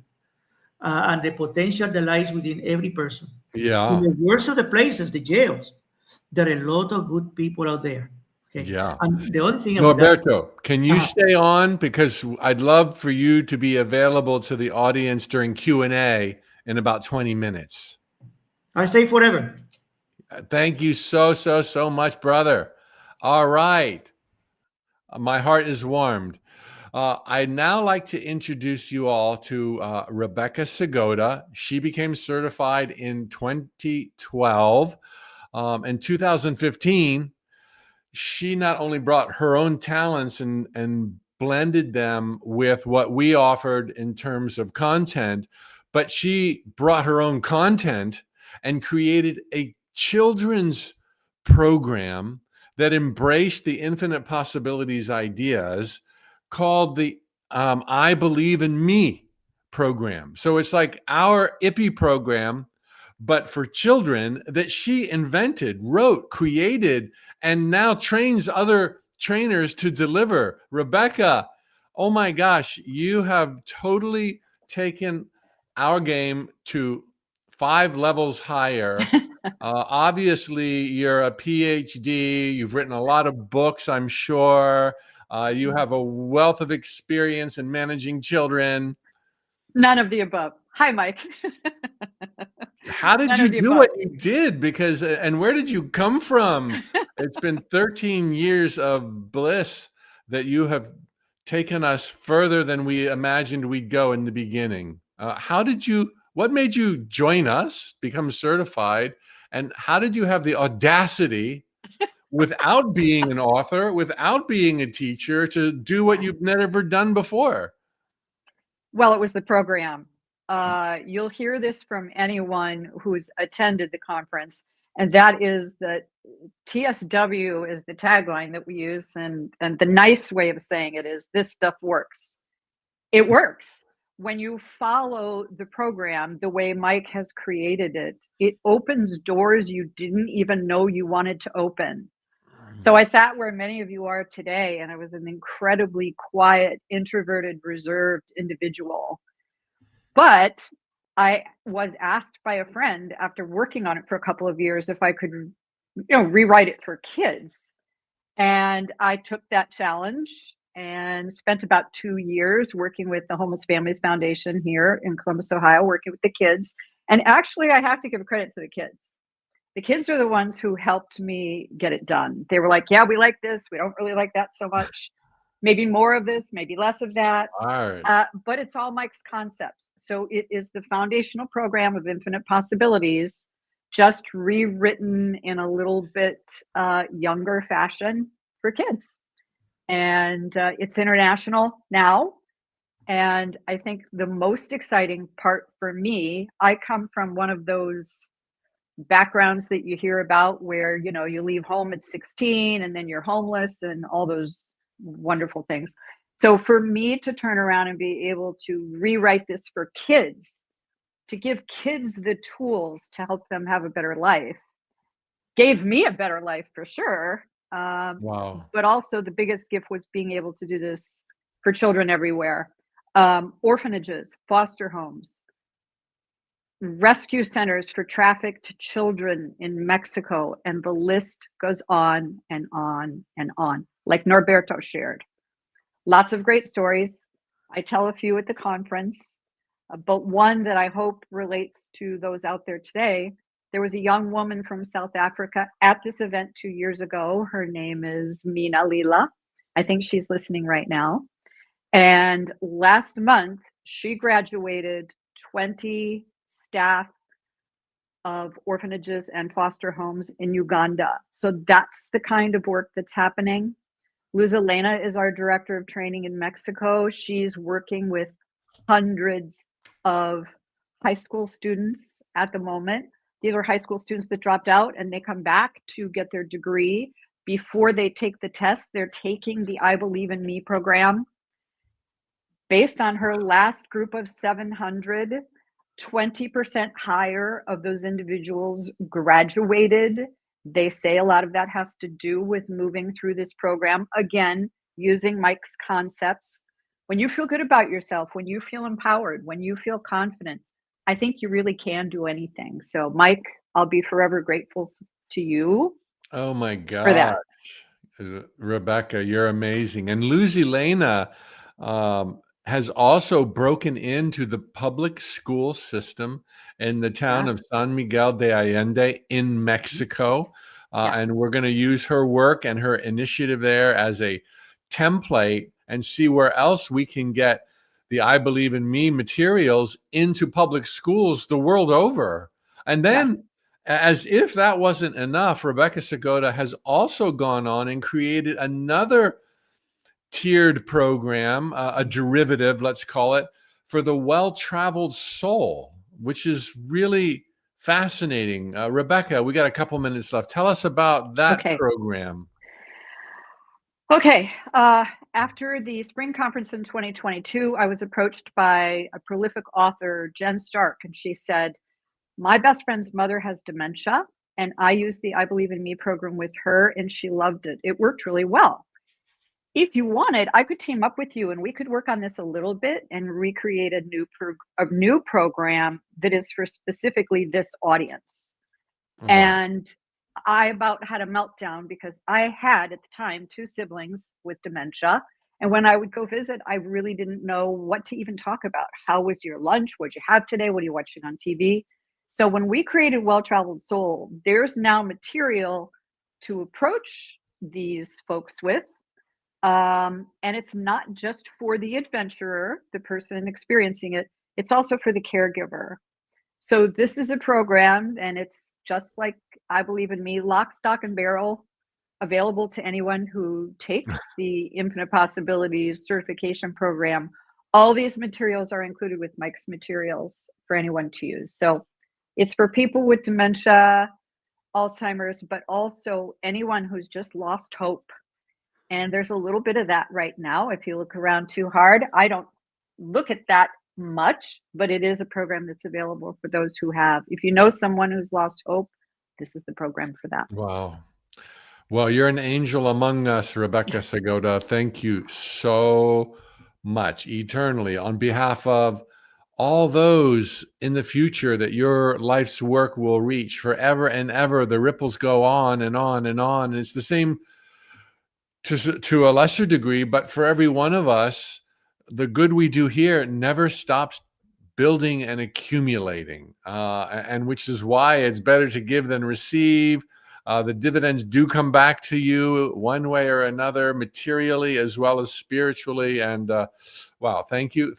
and the potential that lies within every person. Yeah. In the worst of the places, the jails, there are a lot of good people out there. Okay. Yeah. And the other thing Norberto, can you stay on? Because I'd love for you to be available to the audience during Q&A in about 20 minutes. I stay forever. Thank you so much, brother. All right. My heart is warmed. I'd now like to introduce you all to Rebecca Psigoda. She became certified in 2012. In 2015, she not only brought her own talents and blended them with what we offered in terms of content, but she brought her own content and created a children's program that embraced the infinite possibilities ideas called the I Believe in Me program. So it's like our IPPY program, but for children, that she invented, wrote, created, and now trains other trainers to deliver. Rebecca, oh my gosh, you have totally taken our game to 5 levels higher. Obviously, you're a PhD. You've written a lot of books, I'm sure. You have a wealth of experience in managing children. None of the above. Hi, Mike. How did you do what you did? Because, and where did you come from? It's been 13 years of bliss that you have taken us further than we imagined we'd go in the beginning. What made you join us, become certified? And how did you have the audacity, without being an author, without being a teacher, to do what you've never done before? Well, it was the program. You'll hear this from anyone who's attended the conference, and that is that TSW is the tagline that we use, and the nice way of saying it is, this stuff works. It works. When you follow the program the way Mike has created it, it opens doors you didn't even know you wanted to open. So I sat where many of you are today, and I was an incredibly quiet, introverted, reserved individual. But I was asked by a friend after working on it for a couple of years if I could, rewrite it for kids. And I took that challenge, and spent about 2 years working with the Homeless Families Foundation here in Columbus, Ohio, working with the kids. And actually, I have to give credit to the kids. The kids are the ones who helped me get it done. They were like, yeah, we like this. We don't really like that so much. Maybe more of this, maybe less of that. Smart. But it's all Mike's concepts. So it is the foundational program of infinite possibilities, just rewritten in a little bit younger fashion for kids. And it's international now. And I think the most exciting part for me, I come from one of those backgrounds that you hear about where, you know, you leave home at 16 and then you're homeless and all those wonderful things. So for me to turn around and be able to rewrite this for kids, to give kids the tools to help them have a better life, gave me a better life for sure. Wow. But also the biggest gift was being able to do this for children everywhere. Orphanages, foster homes, rescue centers for trafficked children in Mexico, and the list goes on and on and on, like Norberto shared. Lots of great stories. I tell a few at the conference, but one that I hope relates to those out there today. There was a young woman from South Africa at this event 2 years ago. Her name is Mina Lila. I think she's listening right now. And last month, she graduated 20 staff of orphanages and foster homes in Uganda. So that's the kind of work that's happening. Luz Elena is our director of training in Mexico. She's working with hundreds of high school students at the moment. These are high school students that dropped out and they come back to get their degree. Before they take the test, they're taking the I Believe in Me program. Based on her last group of 700, 20% higher of those individuals graduated. They say a lot of that has to do with moving through this program, again, using Mike's concepts. When you feel good about yourself, when you feel empowered, when you feel confident, I think you really can do anything. So, Mike, I'll be forever grateful to you. Oh my for that. gosh. Rebecca, you're amazing. And Luz Elena has also broken into the public school system in the town of San Miguel de Allende in Mexico. Yes. And we're going to use her work and her initiative there as a template and see where else we can get the I Believe in Me materials into public schools the world over. And then, as if that wasn't enough, Rebecca Psigoda has also gone on and created another tiered program, a derivative, let's call it, for the well-traveled soul, which is really fascinating. Rebecca, we got a couple minutes left. Tell us about that program. Okay. After the spring conference in 2022, I was approached by a prolific author, Jen Stark, and she said, my best friend's mother has dementia, and I used the I Believe in Me program with her, and she loved it. It worked really well. If you wanted, I could team up with you and we could work on this a little bit and recreate a new program that is for specifically this audience. Wow. And I about had a meltdown because I had at the time 2 siblings with dementia. And when I would go visit, I really didn't know what to even talk about. How was your lunch? What'd you have today? What are you watching on TV? So when we created Well-Traveled Soul, there's now material to approach these folks with. And it's not just for the adventurer, the person experiencing it, it's also for the caregiver. So this is a program, and it's just like I Believe in Me, lock, stock, and barrel, available to anyone who takes the Infinite Possibilities certification program. All these materials are included with Mike's materials for anyone to use. So it's for people with dementia, Alzheimer's, but also anyone who's just lost hope. And there's a little bit of that right now. If you look around too hard, I don't look at that much, but it is a program that's available for those who have. If you know someone who's lost hope, this is the program for that. Wow. Well, you're an angel among us, Rebecca Psigoda. Thank you so much, eternally, on behalf of all those in the future that your life's work will reach forever and ever. The ripples go on and on and on. And it's the same to a lesser degree, but for every one of us, the good we do here never stops building and accumulating, and which is why it's better to give than receive. The dividends do come back to you one way or another, materially as well as spiritually. And wow, thank you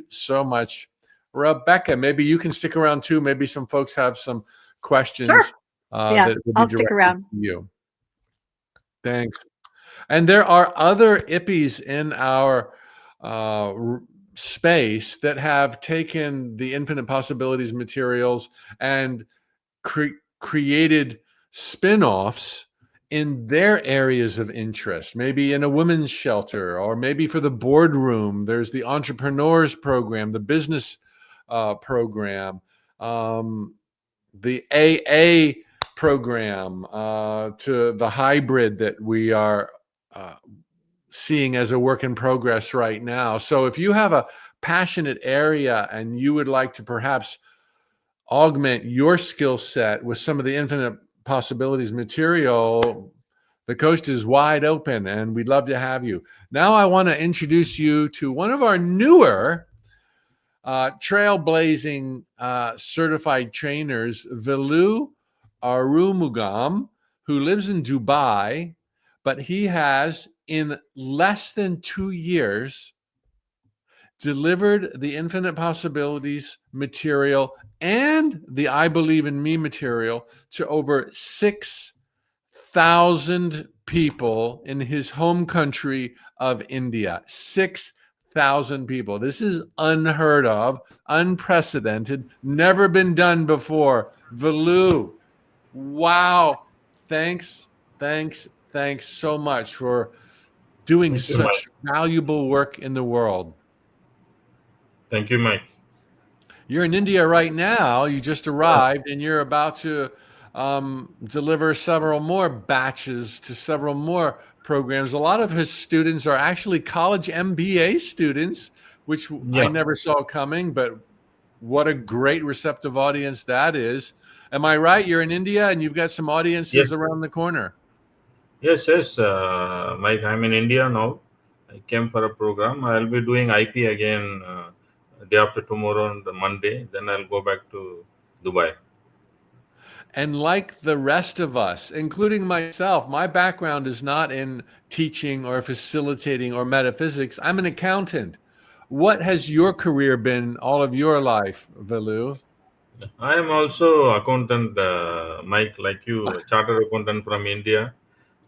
so much, Rebecca. Maybe you can stick around too. Maybe some folks have some questions. Sure. Yeah, that will be I'll stick directed around. to you. Thanks. And there are other IPPIs in our space that have taken the Infinite Possibilities materials and created spin-offs in their areas of interest, maybe in a women's shelter, or maybe for the boardroom. There's the entrepreneurs program, the business program, the AA program, to the hybrid that we are seeing as a work in progress right now. So if you have a passionate area and you would like to perhaps augment your skill set with some of the Infinite Possibilities material, the coast is wide open and we'd love to have you. Now I want to introduce you to one of our newer trailblazing certified trainers, Velu Arumugam, who lives in Dubai, but he has, in less than 2 years, delivered the Infinite Possibilities material and the I Believe in Me material to over 6,000 people in his home country of India. 6,000 people. This is unheard of, unprecedented, never been done before. Velu, wow. Thanks so much for doing such valuable work in the world. Thank you, Mike. You're in India right now. You just arrived, and you're about to deliver several more batches to several more programs. A lot of his students are actually college MBA students, which I never saw coming, but what a great receptive audience that is. Am I right? You're in India and you've got some audiences around the corner. Yes, Mike, I'm in India now. I came for a program. I'll be doing IP again day after tomorrow on the Monday. Then I'll go back to Dubai. And like the rest of us, including myself, my background is not in teaching or facilitating or metaphysics. I'm an accountant. What has your career been all of your life, Velu? I am also accountant, Mike, like you, a chartered accountant from India.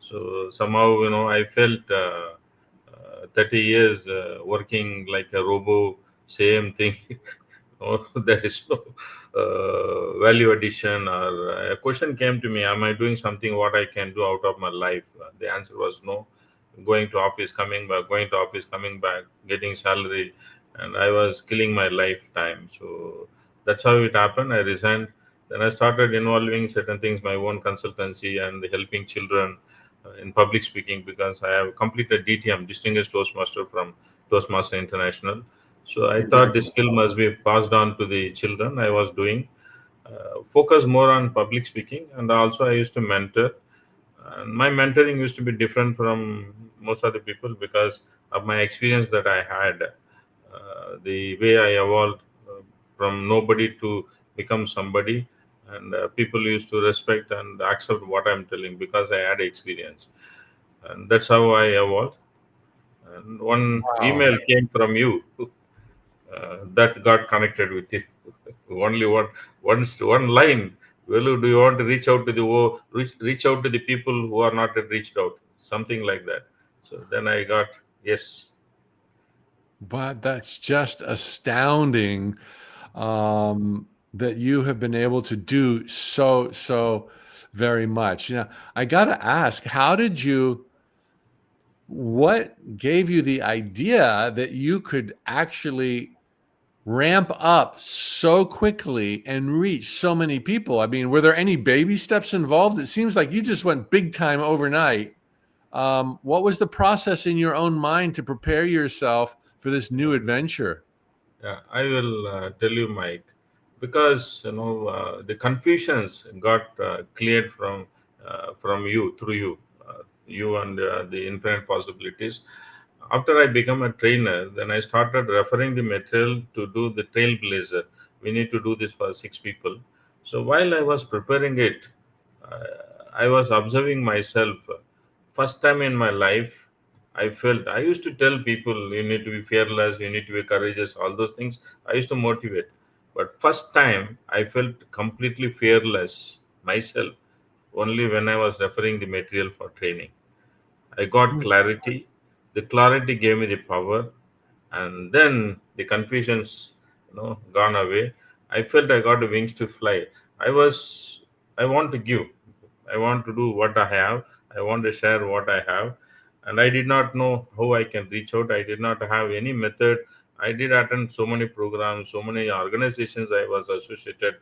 So somehow, I felt 30 years working like a robo, same thing. There is no value addition. Or a question came to me: am I doing something what I can do out of my life? The answer was no. Going to office, coming back, going to office, coming back, getting salary, and I was killing my lifetime. So that's how it happened. I resigned. Then I started involving certain things, my own consultancy and helping children in public speaking, because I have completed DTM, Distinguished Toastmaster from Toastmaster International. So I thought this skill must be passed on to the children. I was doing focus more on public speaking, and also I used to mentor. And my mentoring used to be different from most of the people because of my experience that I had, the way I evolved from nobody to become somebody, and people used to respect and accept what I'm telling because I had experience, and that's how I evolved. And one email came from you that got connected with it. Only one line. Well, do you want to reach out to reach out to the people who are not yet reached out? Something like that. So then I got yes. But that's just astounding that you have been able to do so very much. I got to ask, what gave you the idea that you could actually ramp up so quickly and reach so many people? I mean, were there any baby steps involved? It seems like you just went big time overnight. What was the process in your own mind to prepare yourself for this new adventure? Yeah, I will tell you, Mike, because the confusions got cleared from you through you. you and the infinite possibilities. After I become a trainer, then I started referring the material to do the trailblazer. We need to do this for 6 people. So while I was preparing it, uh, I was observing myself. First time in my life, I felt I used to tell people, you need to be fearless, you need to be courageous, all those things. I used to motivate. But first time, I felt completely fearless myself only when I was referring the material for training. I got clarity. The clarity gave me the power, and then the confusions, gone away. I felt I got the wings to fly. I was, I want to give. I want to do what I have. I want to share what I have, and I did not know how I can reach out. I did not have any method. I did attend so many programs, so many organizations I was associated.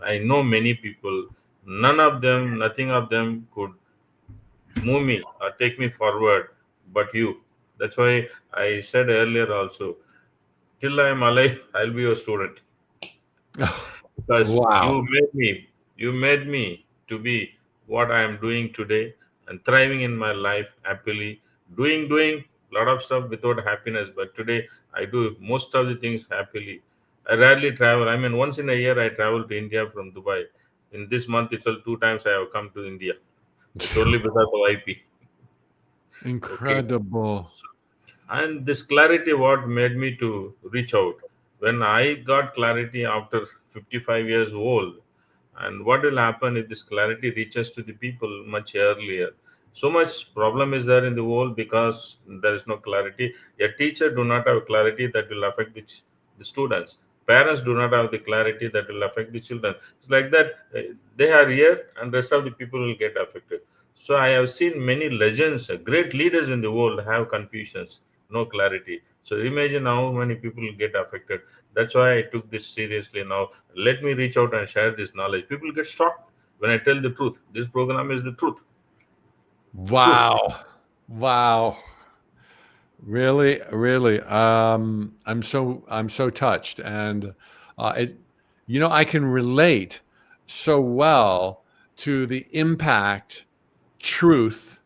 I know many people. None of them, nothing of them could move me or take me forward but you. That's why I said earlier also, till I am alive I'll be your student, because Wow. you made me to be what I am doing today, and thriving in my life happily, doing lot of stuff without happiness, but today I do most of the things happily. I rarely travel. I mean, once in a year I travel to India from Dubai. In this month itself 2 times I have come to India. It's only because of IP. Okay. Incredible. And this clarity what made me to reach out. When I got clarity after 55 years old, and what will happen if this clarity reaches to the people much earlier? So much problem is there in the world because there is no clarity. A teacher do not have clarity, that will affect the students. Parents do not have the clarity, that will affect the children. It's like that. They are here and rest of the people will get affected. So I have seen many legends, great leaders in the world have confusions, no clarity. So imagine how many people will get affected. That's why I took this seriously now. Let me reach out and share this knowledge. People get shocked when I tell the truth. This program is the truth. Truth. Wow. Wow. Really, really. I'm so touched, and it, I can relate so well to the impact truth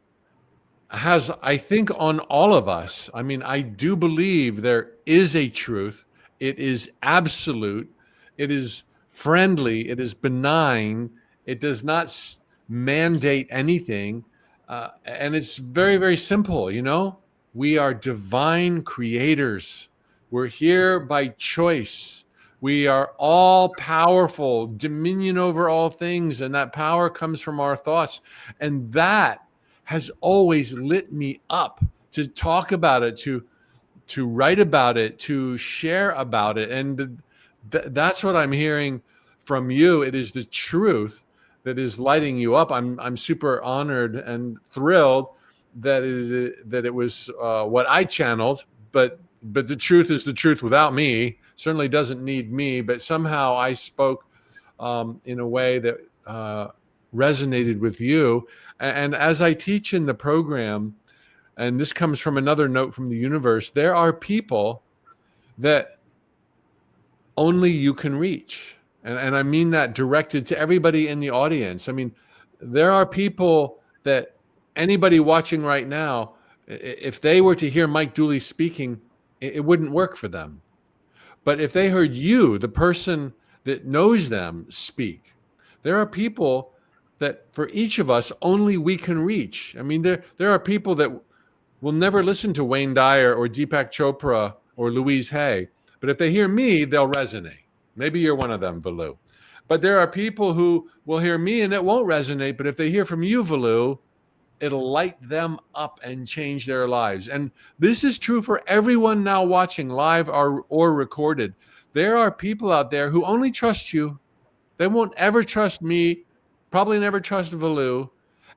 has, I think, on all of us. I mean, I do believe there is a truth. It is absolute. It is friendly. It is benign. It does not mandate anything. And it's very, very simple. We are divine creators. We're here by choice. We are all powerful, dominion over all things. And that power comes from our thoughts. And that has always lit me up to talk about it, to write about it, to share about it. And that's what I'm hearing from you. It is the truth that is lighting you up. I'm super honored and thrilled that it was what I channeled, but the truth is the truth without me. Certainly doesn't need me, but somehow I spoke in a way that resonated with you. And as I teach in the program, and this comes from another note from the universe, there are people that only you can reach. And I mean that directed to everybody in the audience. I mean, there are people that anybody watching right now, if they were to hear Mike Dooley speaking, it wouldn't work for them. But if they heard you, the person that knows them, speak, there are people that for each of us only we can reach. I mean, there are people that will never listen to Wayne Dyer or Deepak Chopra or Louise Hay, but if they hear me, they'll resonate. Maybe you're one of them, Velu. But there are people who will hear me and it won't resonate, but if they hear from you, Velu, it'll light them up and change their lives. And this is true for everyone now watching live or recorded. There are people out there who only trust you. They won't ever trust me, probably never trust Velu.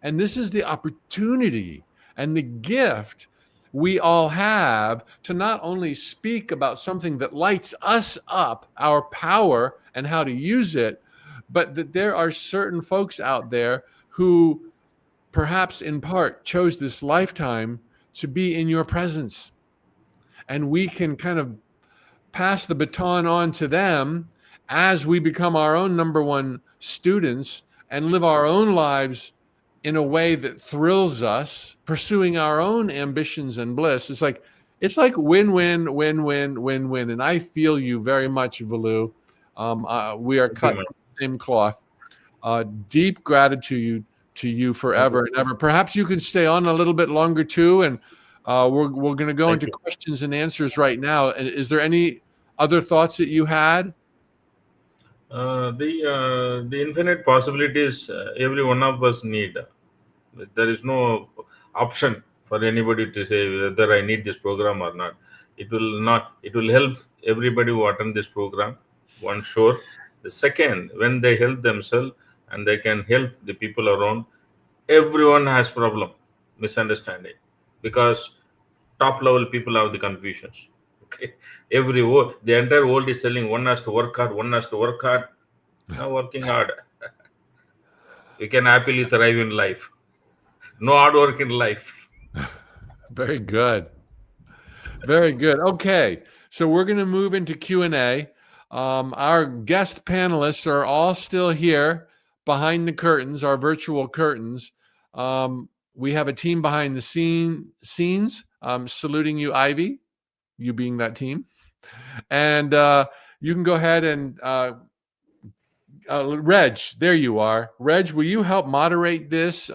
And this is the opportunity and the gift we all have to not only speak about something that lights us up, our power and how to use it, but that there are certain folks out there who perhaps in part chose this lifetime to be in your presence. And we can kind of pass the baton on to them as we become our own number one students and live our own lives in a way that thrills us, pursuing our own ambitions and bliss. It's like win-win, win-win, win-win. And I feel you very much, Velu. We are cut from the same cloth. Deep gratitude to you forever and ever. Perhaps you can stay on a little bit longer too, and we're going to go into questions and answers right now. And is there any other thoughts that you had? The infinite possibilities every one of us need. There is no option for anybody to say whether I need this program or not. It will not. It will help everybody who attend this program. One, sure. The second, when they help themselves and they can help the people around, everyone has problem, misunderstanding, because top level people have the confusions. Okay, the entire world is telling one has to work hard, one has to work hard. Now working hard, we can happily thrive in life. No hard work in life. Very good. Very good. Okay, so we're going to move into Q&A. Our guest panelists are all still here behind the curtains, our virtual curtains. We have a team behind the scenes. Saluting you, Ivy, you being that team. And you can go ahead and Reg, there you are. Reg, will you help moderate this?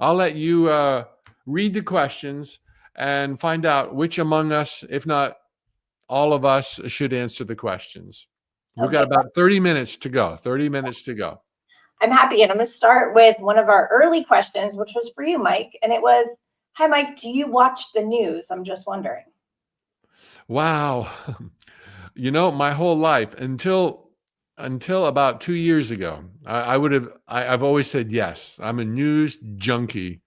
I'll let you read the questions and find out which among us, if not all of us, should answer the questions. We've got about 30 minutes to go. 30 minutes to go. I'm happy. And I'm going to start with one of our early questions, which was for you, Mike. And it was, hi, Mike, do you watch the news? I'm just wondering. Wow. You know, my whole life until about 2 years ago, I've always said yes. I'm a news junkie.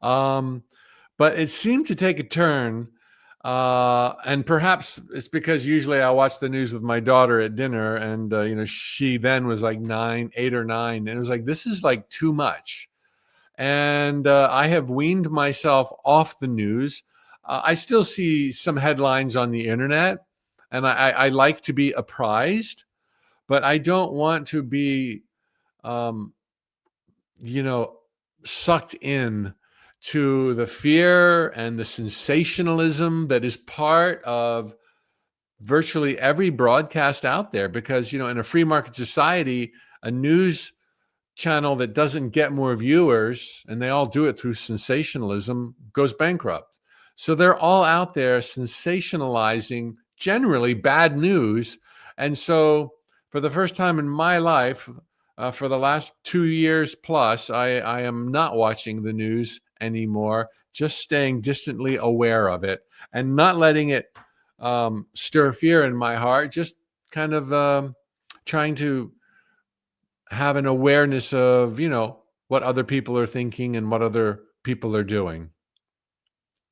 But it seemed to take a turn, and perhaps it's because usually I watch the news with my daughter at dinner, and you know, she then was like 8 or 9, and it was like, this is like too much. And I have weaned myself off the news. I still see some headlines on the internet, and I like to be apprised, but I don't want to be, you know, sucked in to the fear and the sensationalism that is part of virtually every broadcast out there. Because, you know, in a free market society, a news channel that doesn't get more viewers, and they all do it through sensationalism, goes bankrupt. So they're all out there sensationalizing generally bad news. And so for the first time in my life, for the last 2 years plus, I am not watching the news anymore, just staying distantly aware of it and not letting it stir fear in my heart, just kind of trying to have an awareness of, you know, what other people are thinking and what other people are doing.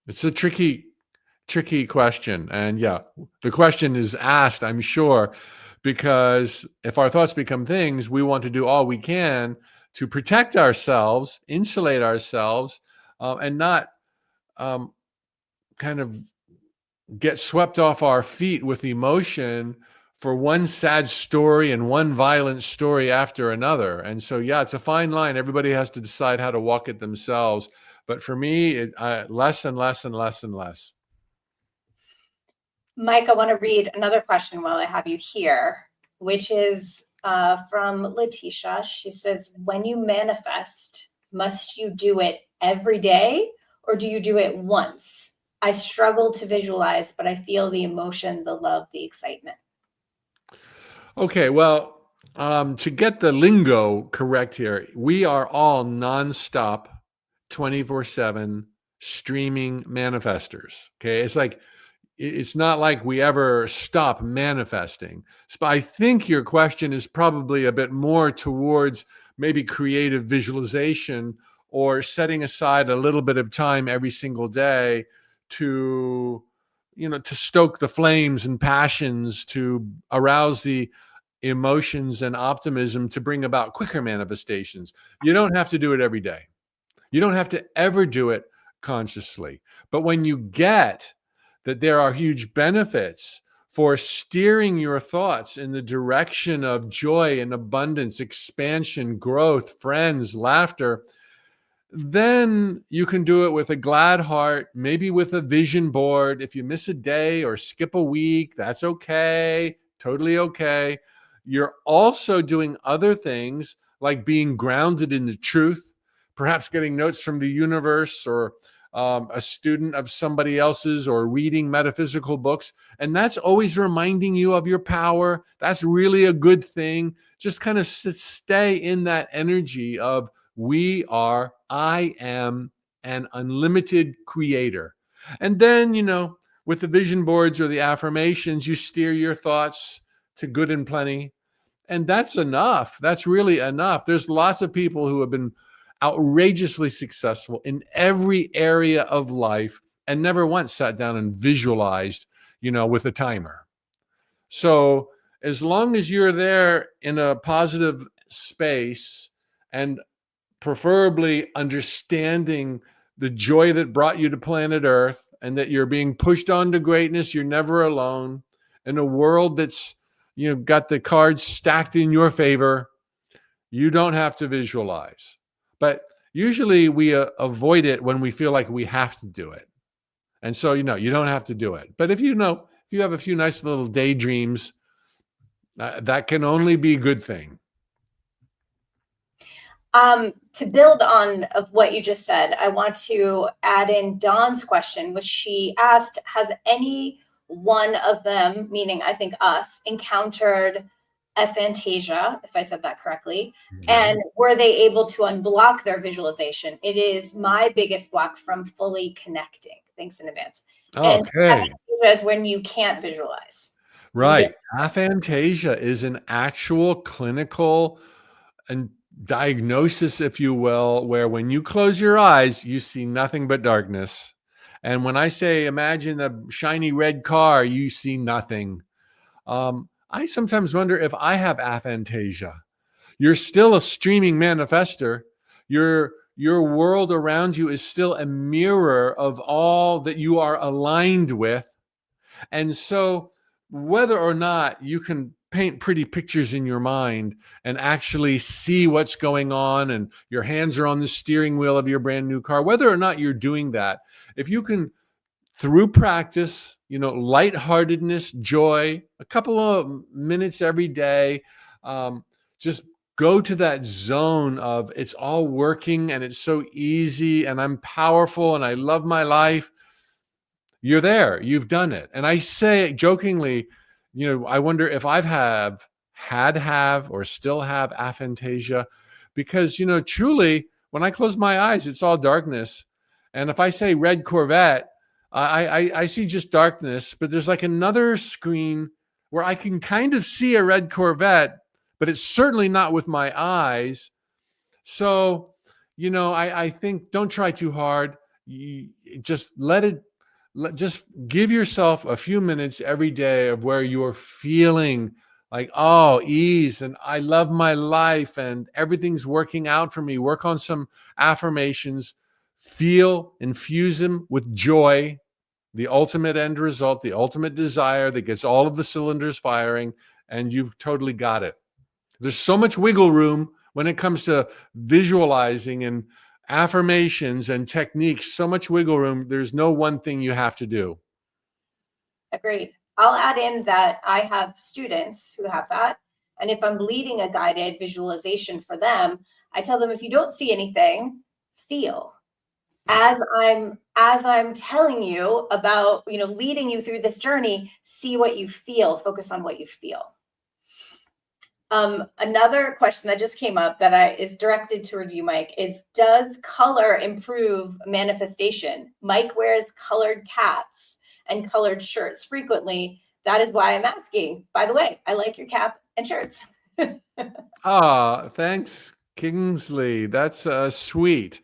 It's a tricky question. And yeah, the question is asked, I'm sure, because if our thoughts become things, we want to do all we can to protect ourselves, insulate ourselves, and not kind of get swept off our feet with emotion for one sad story and one violent story after another. And so, yeah, it's a fine line. Everybody has to decide how to walk it themselves. But for me, less and less and less and less. Mike, I want to read another question while I have you here, which is from Letitia. She says, when you manifest, must you do it every day or do you do it once? I struggle to visualize, but I feel the emotion, the love, the excitement. Okay, well, to get the lingo correct here, we are all nonstop, 24/7 streaming manifestors. Okay, it's not like we ever stop manifesting. So I think your question is probably a bit more towards maybe creative visualization or setting aside a little bit of time every single day to, you know, to stoke the flames and passions, to arouse the emotions and optimism to bring about quicker manifestations. You don't have to do it every day. You don't have to ever do it consciously. But when you get that there are huge benefits for steering your thoughts in the direction of joy and abundance, expansion, growth, friends, laughter, then you can do it with a glad heart, maybe with a vision board. If you miss a day or skip a week, that's okay, totally okay. You're also doing other things like being grounded in the truth, perhaps getting notes from the universe or a student of somebody else's, or reading metaphysical books. And that's always reminding you of your power. That's really a good thing. Just kind of stay in that energy of I am an unlimited creator. And then, with the vision boards or the affirmations, you steer your thoughts to good and plenty. And that's enough. That's really enough. There's lots of people who have been outrageously successful in every area of life and never once sat down and visualized, with a timer. So as long as you're there in a positive space and preferably understanding the joy that brought you to planet Earth and that you're being pushed on to greatness, you're never alone in a world that's, got the cards stacked in your favor, you don't have to visualize. But usually we avoid it when we feel like we have to do it. And so, you don't have to do it. But if you have a few nice little daydreams, that can only be a good thing. To build on of what you just said, I want to add in Dawn's question, which she asked, has any one of them, meaning I think us, encountered aphantasia, if I said that correctly, and were they able to unblock their visualization? It is my biggest block from fully connecting. Thanks in advance. Okay. And aphantasia is when you can't visualize. Right. Aphantasia is an actual clinical and diagnosis, if you will, where when you close your eyes, you see nothing but darkness. And when I say imagine a shiny red car, you see nothing. I sometimes wonder if I have aphantasia. You're still a streaming manifester. Your world around you is still a mirror of all that you are aligned with. And so whether or not you can paint pretty pictures in your mind and actually see what's going on and your hands are on the steering wheel of your brand new car, whether or not you're doing that, if you can, through practice, lightheartedness, joy, a couple of minutes every day, just go to that zone of it's all working and it's so easy and I'm powerful and I love my life. You're there. You've done it. And I say jokingly, I wonder if I've had or still have aphantasia, because, truly, when I close my eyes, it's all darkness. And if I say red Corvette, I see just darkness, but there's like another screen where I can kind of see a red Corvette, but it's certainly not with my eyes. So, I think don't try too hard. Just just give yourself a few minutes every day of where you're feeling like, ease, and I love my life and everything's working out for me. Work on some affirmations. Infuse them with joy, the ultimate end result, the ultimate desire that gets all of the cylinders firing, and you've totally got it. There's so much wiggle room when it comes to visualizing and affirmations and techniques, so much wiggle room. There's no one thing you have to do. Agreed. I'll add in that I have students who have that. And if I'm leading a guided visualization for them, I tell them, if you don't see anything, feel. As I'm telling you about, leading you through this journey, see what you feel, focus on what you feel. Another question that just came up that is directed toward you, Mike, is, does color improve manifestation? Mike wears colored caps and colored shirts frequently. That is why I'm asking. By the way, I like your cap and shirts. Thanks, Kingsley. That's sweet.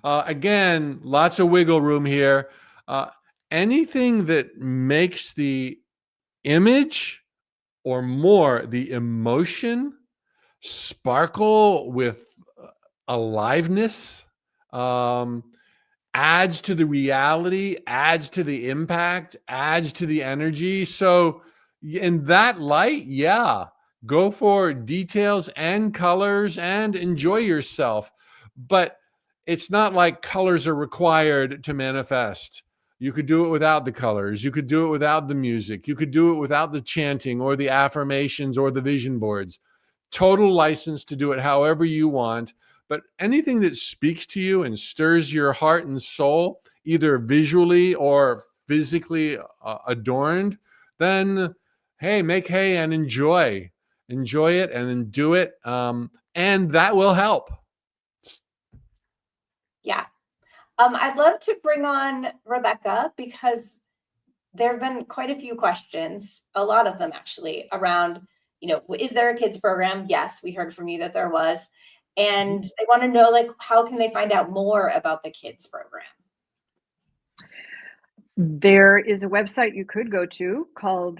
Again, lots of wiggle room here. Anything that makes the image or more the emotion sparkle with aliveness, adds to the reality, adds to the impact, adds to the energy. So, In that light, yeah, go for details and colors and enjoy yourself. But it's not like colors are required to manifest. You could do it without the colors. You could do it without the music. You could do it without the chanting or the affirmations or the vision boards. Total license to do it however you want. But anything that speaks to you and stirs your heart and soul, either visually or physically adorned, then hey, make hay and enjoy it and do it. And that will help. Yeah. I'd love to bring on Rebecca because there have been quite a few questions, a lot of them actually, around, is there a kids program? Yes, we heard from you that there was. And they want to know, like, how can they find out more about the kids program? There is a website you could go to called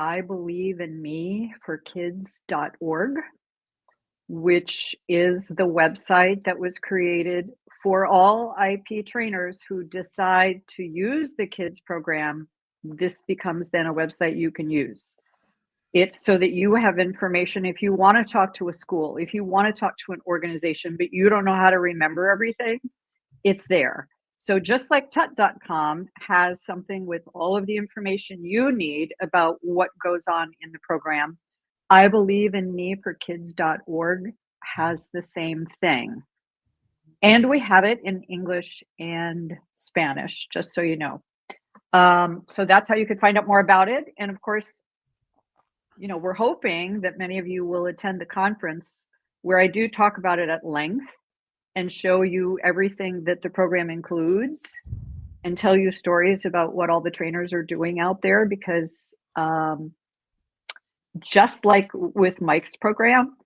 IBelieveInMeForKids.org, which is the website that was created for all IP trainers who decide to use the kids program. This becomes then a website you can use. It's so that you have information if you want to talk to a school, if you want to talk to an organization, but you don't know how to remember everything, it's there. So just like tut.com has something with all of the information you need about what goes on in the program, IBelieveInMeForKids.org has the same thing. And we have it in English and Spanish, just so you know. So that's how you could find out more about it. And of course, we're hoping that many of you will attend the conference where I do talk about it at length and show you everything that the program includes and tell you stories about what all the trainers are doing out there, because just like with Mike's program,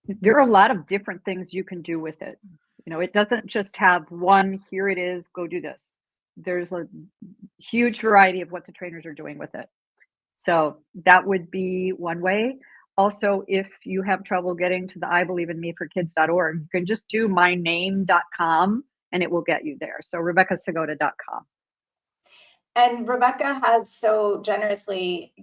there are a lot of different things you can do with it. It doesn't just have one, here it is, go do this. There's a huge variety of what the trainers are doing with it. So that would be one way. Also, if you have trouble getting to the IBelieveInMeForKids.org, you can just do myname.com and it will get you there. So RebeccaPsigoda.com. And Rebecca has so generously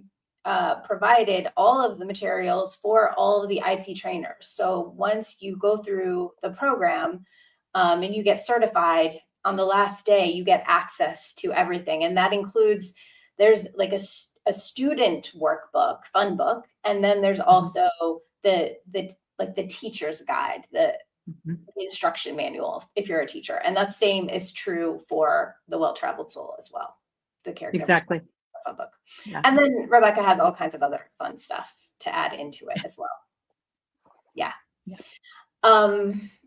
provided all of the materials for all of the IP trainers. So once you go through the program and you get certified, on the last day, you get access to everything. And that includes, there's like a student workbook, fun book. And then there's also the teacher's guide, the instruction manual, if you're a teacher. And that same is true for the Well-Traveled Soul as well. The caregiver exactly fun book. Yeah. And then Rebecca has all kinds of other fun stuff to add into it as well. Yeah.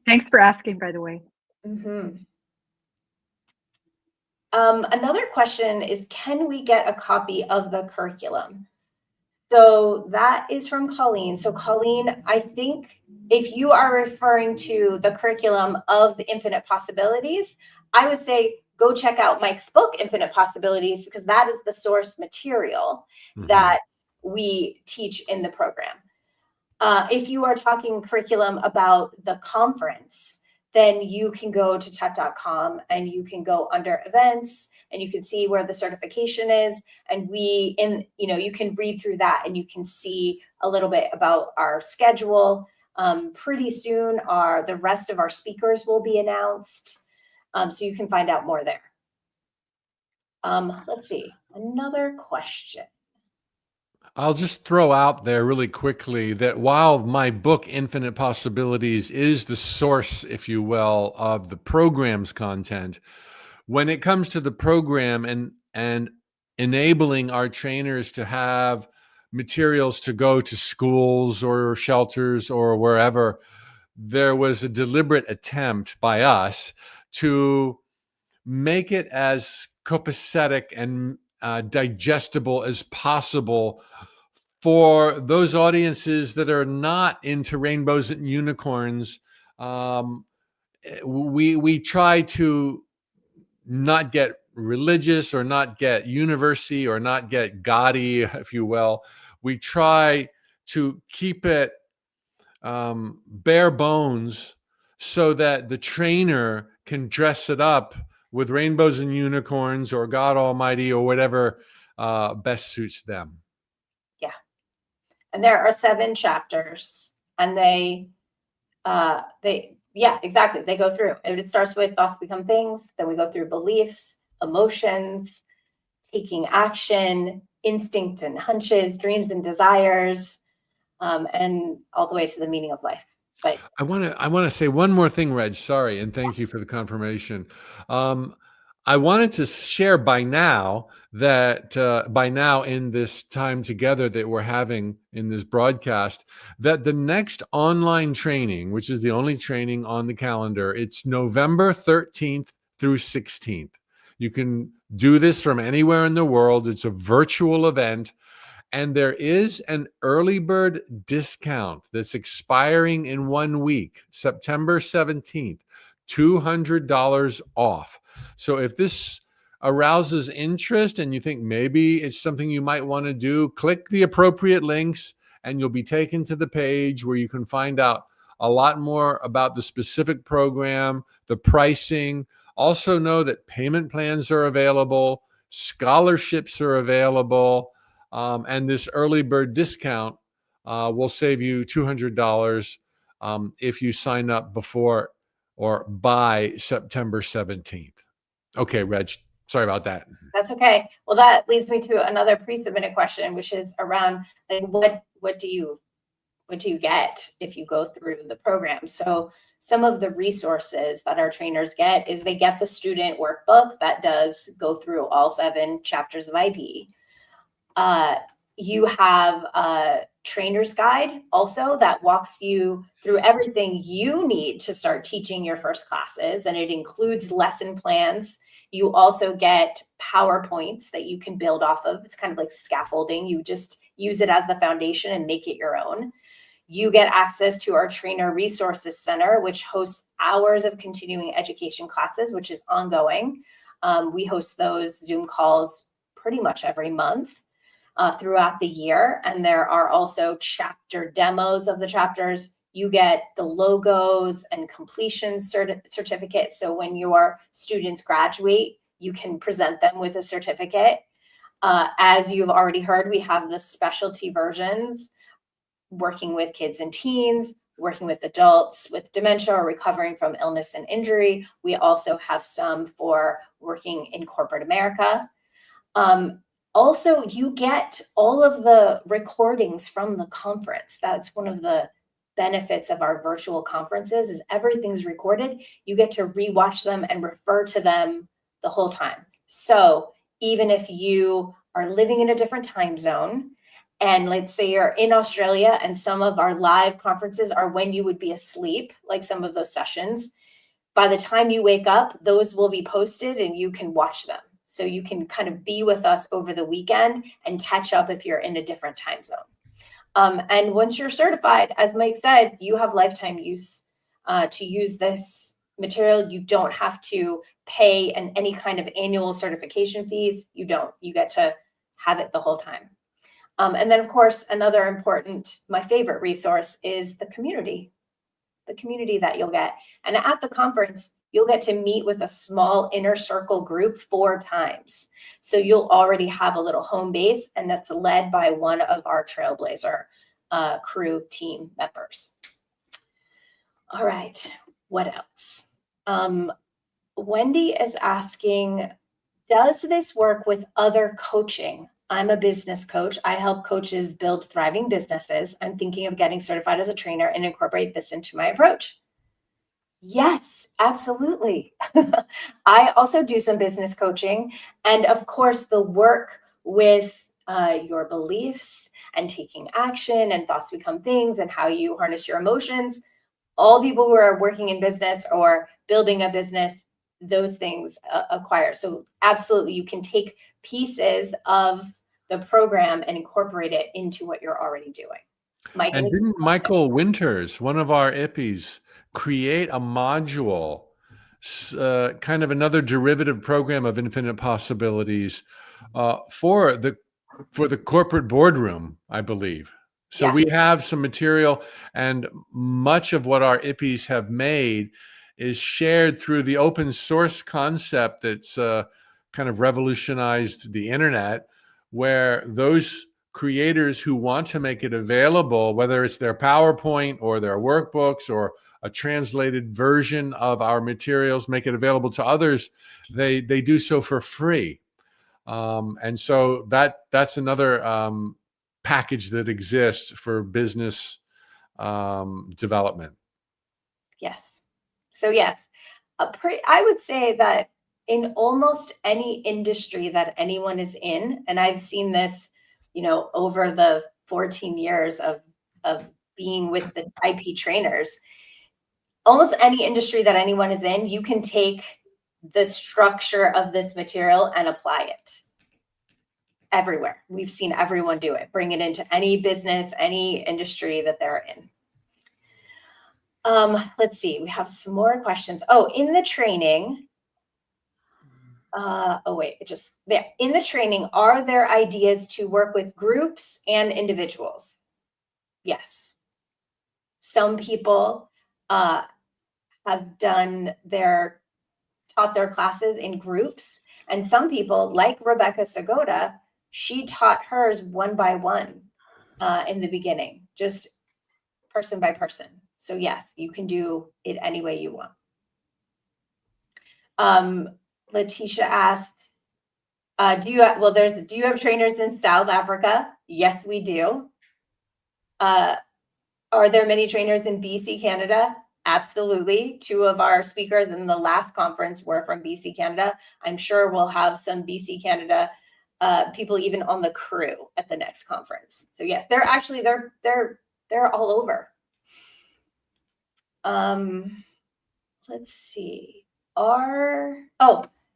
Thanks for asking, by the way. Another question is, can we get a copy of the curriculum? So that is from Colleen. So Colleen, I think if you are referring to the curriculum of the Infinite Possibilities, I would say go check out Mike's book, Infinite Possibilities, because that is the source material that we teach in the program. If you are talking curriculum about the conference, then you can go to tut.com and you can go under events and you can see where the certification is. And you can read through that and you can see a little bit about our schedule. Pretty soon, the rest of our speakers will be announced. So you can find out more there. Let's see, another question. I'll just throw out there really quickly that while my book, Infinite Possibilities, is the source, if you will, of the program's content, when it comes to the program and enabling our trainers to have materials to go to schools or shelters or wherever, there was a deliberate attempt by us to make it as copacetic and digestible as possible for those audiences that are not into rainbows and unicorns. We try to not get religious or not get university or not get gaudy, if you will. We try to keep it bare bones so that the trainer can dress it up with rainbows and unicorns or God Almighty or whatever best suits them. And there are 7 chapters, and yeah, exactly. They go through. It starts with thoughts become things. Then we go through beliefs, emotions, taking action, instinct and hunches, dreams and desires, and all the way to the meaning of life. But I want to say one more thing, Reg. Sorry, and thank you for the confirmation. I wanted to share by now in this time together that we're having in this broadcast, that the next online training, which is the only training on the calendar, it's November 13th through 16th. You can do this from anywhere in the world. It's a virtual event. And there is an early bird discount that's expiring in 1 week, September 17th, $200 off. So if this arouses interest and you think maybe it's something you might want to do, click the appropriate links and you'll be taken to the page where you can find out a lot more about the specific program, the pricing. Also know that payment plans are available, scholarships are available. And this early bird discount will save you $200 if you sign up before or by September 17th. Okay, Reg, sorry about that. that's okay. Well, that leads me to another pre-submitted question, which is around like what do you get if you go through the program? So some of the resources that our trainers get is they get the student workbook that does go through all 7 chapters of IB. You have a trainer's guide also that walks you through everything you need to start teaching your first classes, and it includes lesson plans. You also get PowerPoints that you can build off of. It's kind of like scaffolding. You just use it as the foundation and make it your own. You get access to our Trainer Resources Center, which hosts hours of continuing education classes, which is ongoing. We host those Zoom calls pretty much every month. Throughout the year. And there are also chapter demos of the chapters. You get the logos and completion certificates. So when your students graduate, you can present them with a certificate. As you've already heard, we have the specialty versions working with kids and teens, working with adults with dementia or recovering from illness and injury. We also have some for working in corporate America. Also, you get all of the recordings from the conference. That's one of the benefits of our virtual conferences is everything's recorded. You get to rewatch them and refer to them the whole time. So even if you are living in a different time zone, and let's say you're in Australia and some of our live conferences are when you would be asleep, like some of those sessions, by the time you wake up, those will be posted and you can watch them. So you can kind of be with us over the weekend and catch up if you're in a different time zone. And once you're certified, as Mike said, you have lifetime use to use this material. You don't have to pay any kind of annual certification fees. You don't. You get to have it the whole time. And then, of course, another important, my favorite resource is the community that you'll get. And at the conference, you'll get to meet with a small inner circle group 4 times. So you'll already have a little home base, and that's led by one of our Trailblazer crew team members. All right, what else? Wendy is asking, does this work with other coaching? I'm a business coach. I help coaches build thriving businesses. I'm thinking of getting certified as a trainer and incorporate this into my approach. Yes, absolutely. I also do some business coaching. And of course, the work with your beliefs and taking action and thoughts become things and how you harness your emotions. All people who are working in business or building a business, those things acquire. So absolutely, you can take pieces of the program and incorporate it into what you're already doing. Michael, and didn't Michael Winters, one of our IPPs, create a module, kind of another derivative program of infinite possibilities for the corporate boardroom, I believe. So we have some material, and much of what our IPPs have made is shared through the open source concept that's kind of revolutionized the internet, where those creators who want to make it available, whether it's their PowerPoint or their workbooks or a translated version of our materials, make it available to others, they do so for free. And so that's another package that exists for business development. Yes. So yes, I would say that in almost any industry that anyone is in, and I've seen this, over the 14 years of being with the IP trainers, almost any industry that anyone is in, you can take the structure of this material and apply it everywhere. We've seen everyone do it, bring it into any business, any industry that they're in. Let's see, we have some more questions. Oh, in the training, in the training, are there ideas to work with groups and individuals? Yes. Some people have taught their classes in groups, and some people, like Rebecca Psigoda, she taught hers one by one in the beginning, just person by person. So yes, you can do it any way you want. Letitia asked, do you have trainers in South Africa? Yes, we do. Are there many trainers in BC, Canada? Absolutely. 2 of our speakers in the last conference were from BC, Canada. I'm sure we'll have some BC, Canada people even on the crew at the next conference. So yes, they're all over. Let's see.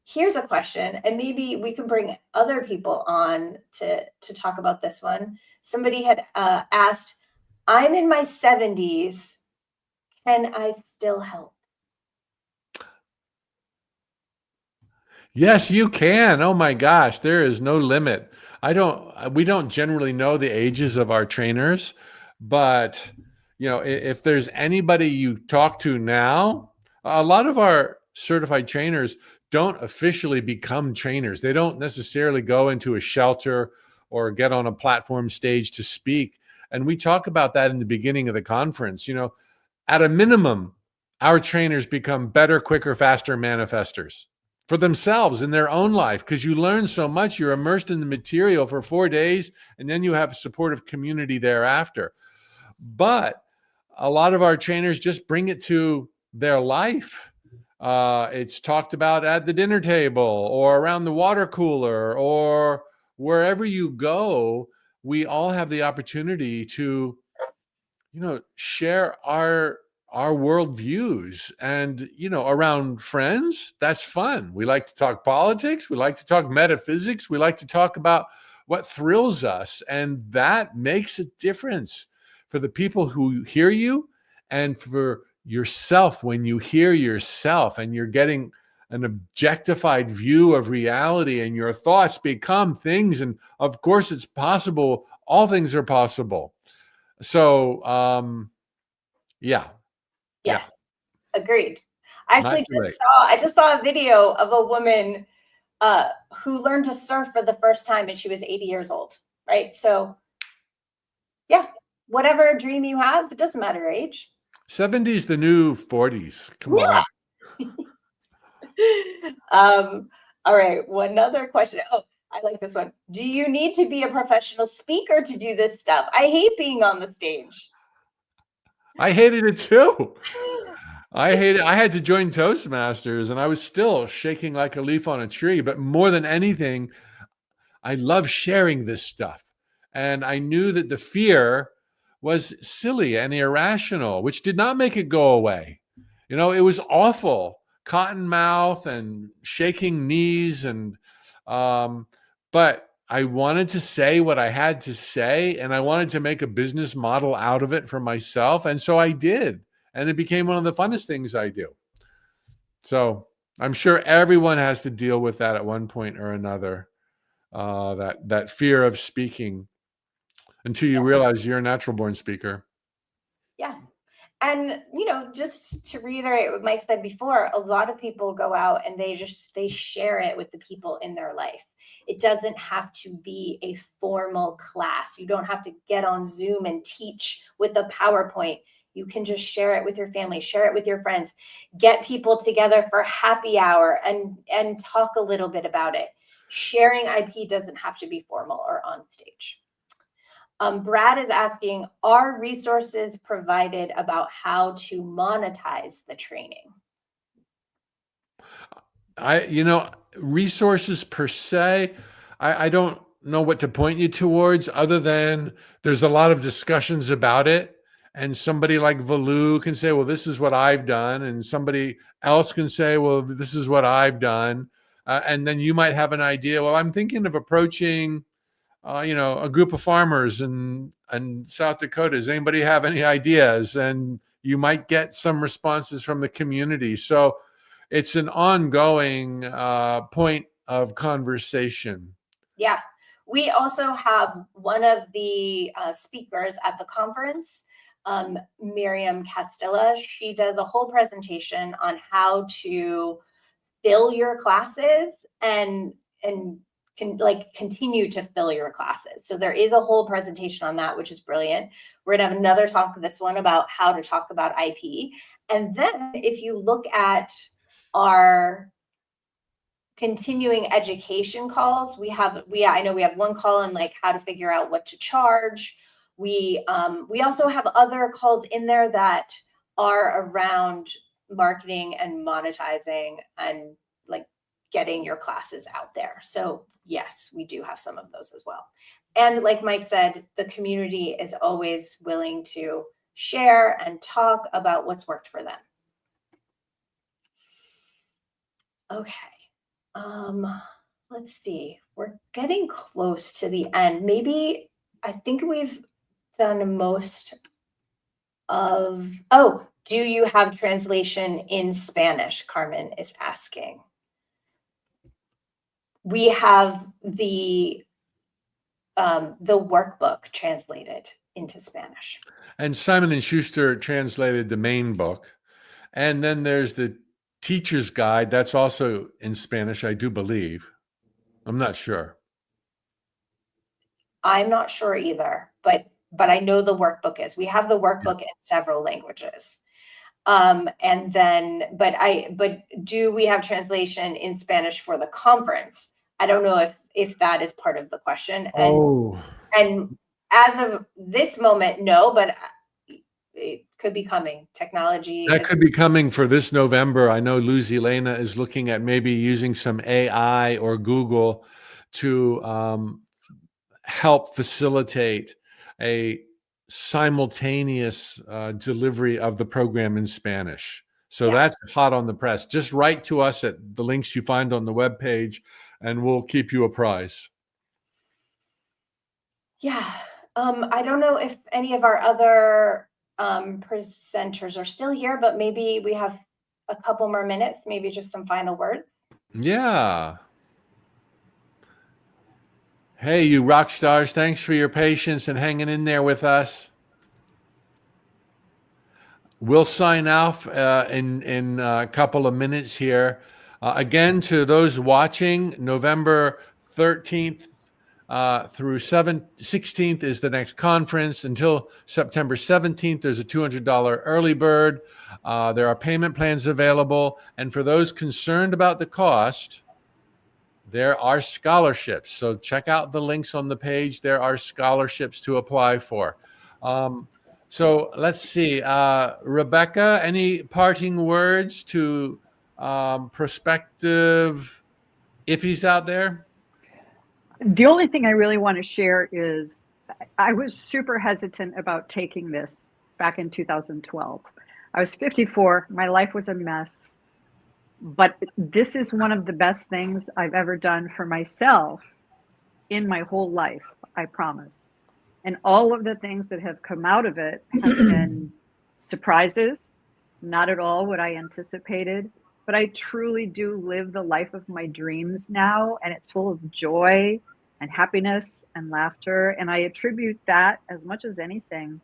Here's a question, and maybe we can bring other people on to talk about this one. Somebody had asked, I'm in my 70s. Can I still help? Yes, you can. Oh my gosh, there is no limit. We don't generally know the ages of our trainers, but if there's anybody you talk to now, a lot of our certified trainers don't officially become trainers. They don't necessarily go into a shelter or get on a platform stage to speak. And we talk about that in the beginning of the conference. At a minimum, our trainers become better, quicker, faster manifestors for themselves in their own life, because you learn so much. You're immersed in the material for 4 days, and then you have a supportive community thereafter. But a lot of our trainers just bring it to their life. It's talked about at the dinner table or around the water cooler or wherever you go. We all have the opportunity to, share our worldviews, and, around friends, that's fun. We like to talk politics. We like to talk metaphysics. We like to talk about what thrills us. And that makes a difference for the people who hear you and for yourself. When you hear yourself and you're getting an objectified view of reality and your thoughts become things. And of course it's possible. All things are possible. So, yeah. Yes, agreed. I just saw a video of a woman who learned to surf for the first time, and she was 80 years old, right? So yeah, whatever dream you have, it doesn't matter age. 70's the new 40s. Come on. All right, one other question. Oh, I like this one. Do you need to be a professional speaker to do this stuff? I hate being on the stage. I hated it too. I had to join Toastmasters, and I was still shaking like a leaf on a tree. But more than anything, I love sharing this stuff. And I knew that the fear was silly and irrational, which did not make it go away. It was awful. Cotton mouth and shaking knees. But I wanted to say what I had to say, and I wanted to make a business model out of it for myself. And so I did. And it became one of the funnest things I do. So I'm sure everyone has to deal with that at one point or another, that fear of speaking, until you realize you're a natural born speaker. Yeah. And, just to reiterate what Mike said before, a lot of people go out and they share it with the people in their life. It doesn't have to be a formal class. You don't have to get on Zoom and teach with a PowerPoint. You can just share it with your family, share it with your friends, get people together for happy hour and talk a little bit about it. Sharing IP doesn't have to be formal or on stage. Brad is asking, are resources provided about how to monetize the training? Resources per se, I don't know what to point you towards other than there's a lot of discussions about it. And somebody like Velu can say, well, this is what I've done. And somebody else can say, well, this is what I've done. And then you might have an idea. Well, I'm thinking of approaching a group of farmers in South Dakota. Does anybody have any ideas? And you might get some responses from the community. So it's an ongoing point of conversation. Yeah. We also have one of the speakers at the conference, Miriam Castilla. She does a whole presentation on how to fill your classes and continue to fill your classes. So there is a whole presentation on that, which is brilliant. We're gonna have another talk this one about how to talk about IP. And then if you look at our continuing education calls, I know we have one call on like how to figure out what to charge. We also have other calls in there that are around marketing and monetizing and like getting your classes out there. So yes, we do have some of those as well. And like Mike said, the community is always willing to share and talk about what's worked for them. Okay. Let's see. We're getting close to the end. Maybe I think we've done most of. Oh, do you have translation in Spanish? Carmen is asking. We have the workbook translated into Spanish. And Simon & Schuster translated the main book. And then there's the teacher's guide. That's also in Spanish, I do believe. I'm not sure. I'm not sure either, but I know the workbook is. We have the workbook in several languages. And then, but do we have translation in Spanish for the conference? I don't know if that is part of the question. And as of this moment, no, but it could be coming. Technology. That could be coming for this November. I know Luz Elena is looking at maybe using some AI or Google to help facilitate a simultaneous delivery of the program in Spanish. So that's hot on the press. Just write to us at the links you find on the webpage, and we'll keep you apprised. Yeah. I don't know if any of our other presenters are still here, but maybe we have a couple more minutes, maybe just some final words. Yeah. Hey, you rock stars. Thanks for your patience and hanging in there with us. We'll sign off in a couple of minutes here. Again, to those watching, November 13th through 16th is the next conference. Until September 17th, there's a $200 early bird. There are payment plans available. And for those concerned about the cost, there are scholarships. So check out the links on the page. There are scholarships to apply for. So let's see. Rebecca, any parting words to prospective IPPs out there? The only thing I really want to share is I was super hesitant about taking this back in 2012. I was 54. My life was a mess. But this is one of the best things I've ever done for myself in my whole life, I promise. And all of the things that have come out of it have been surprises, not at all what I anticipated. But I truly do live the life of my dreams now, and it's full of joy and happiness and laughter. And I attribute that as much as anything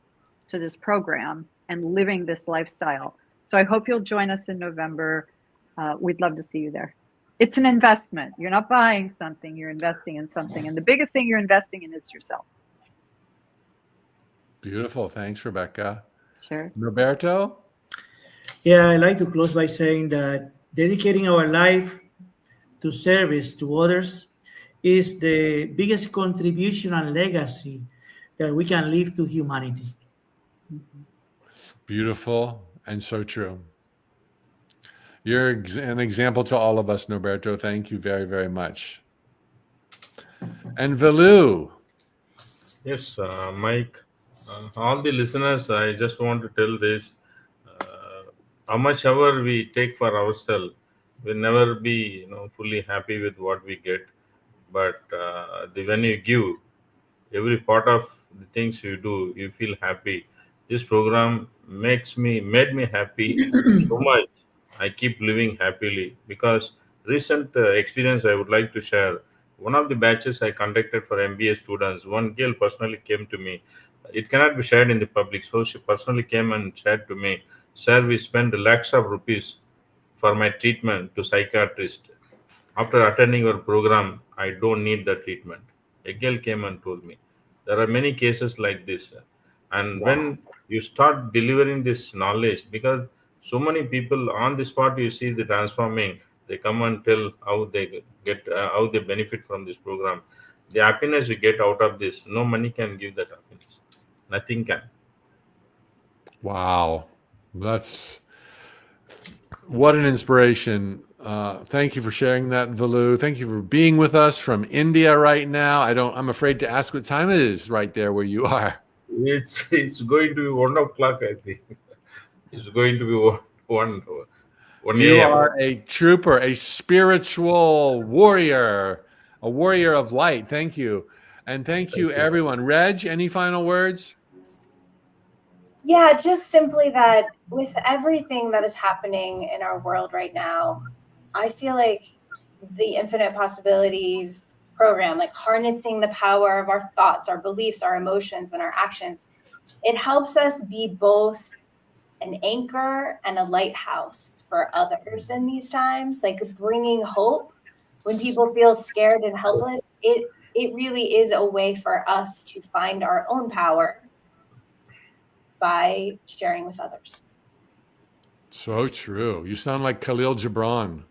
to this program. and living this lifestyle. So I hope you'll join us in November. We'd love to see you there. It's an investment. You're not buying something, you're investing in something. And the biggest thing you're investing in is yourself. Beautiful. Thanks, Rebecca. Sure. Norberto? Yeah, I like to close by saying that dedicating our life to service to others is the biggest contribution and legacy that we can leave to humanity. Beautiful and so true. You're an example to all of us, Norberto. Thank you very, very much. And Velu. Yes, Mike, all the listeners, I just want to tell this. How much ever we take for ourselves, we'll never be fully happy with what we get. But when you give, every part of the things you do, you feel happy. This program made me happy so much. I keep living happily because recent experience I would like to share. One of the batches I conducted for MBA students, one girl personally came to me. It cannot be shared in the public, so she personally came and said to me, "Sir, we spend lakhs of rupees for my treatment to psychiatrist. After attending your program, I don't need the treatment." A girl came and told me. There are many cases like this. And when you start delivering this knowledge, because so many people on the spot, you see the transforming, they come and tell how they get, how they benefit from this program. The happiness you get out of this, no money can give that happiness. Nothing can. Wow. That's what an inspiration. Thank you for sharing that, Velu. Thank you for being with us from India right now. I'm afraid to ask what time it is right there where you are. It's going to be 1 o'clock, I think. It's going to be one You a.m. are a trooper, a spiritual warrior, a warrior of light. Thank you. And thank you, everyone. Reg, any final words? Yeah, just simply that with everything that is happening in our world right now, I feel like the Infinite Possibilities program, like harnessing the power of our thoughts, our beliefs, our emotions, and our actions, it helps us be both an anchor and a lighthouse for others in these times, like bringing hope when people feel scared and helpless. It really is a way for us to find our own power by sharing with others. So true. You sound like Khalil Gibran.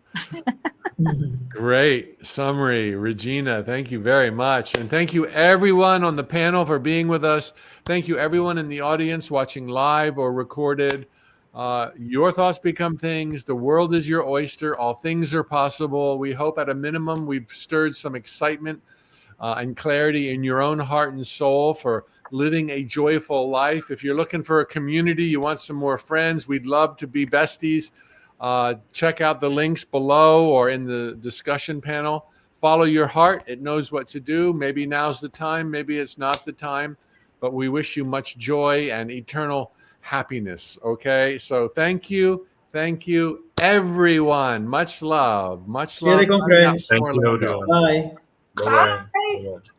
Great summary, Regina. Thank you very much. And thank you everyone on the panel for being with us. Thank you everyone in the audience watching live or recorded. Your thoughts become things. The world is your oyster. All things are possible. We hope at a minimum we've stirred some excitement and clarity in your own heart and soul for living a joyful life. If you're looking for a community, you want some more friends, we'd love to be besties. Check out the links below or in the discussion panel. Follow your heart. It knows what to do. Maybe now's the time. Maybe it's not the time. But we wish you much joy and eternal happiness. Okay? So thank you. Thank you, everyone. Much love. Much See you at love. the conference. Thank you, Orlando. everyone. Bye. Bye-bye. Bye. Bye-bye.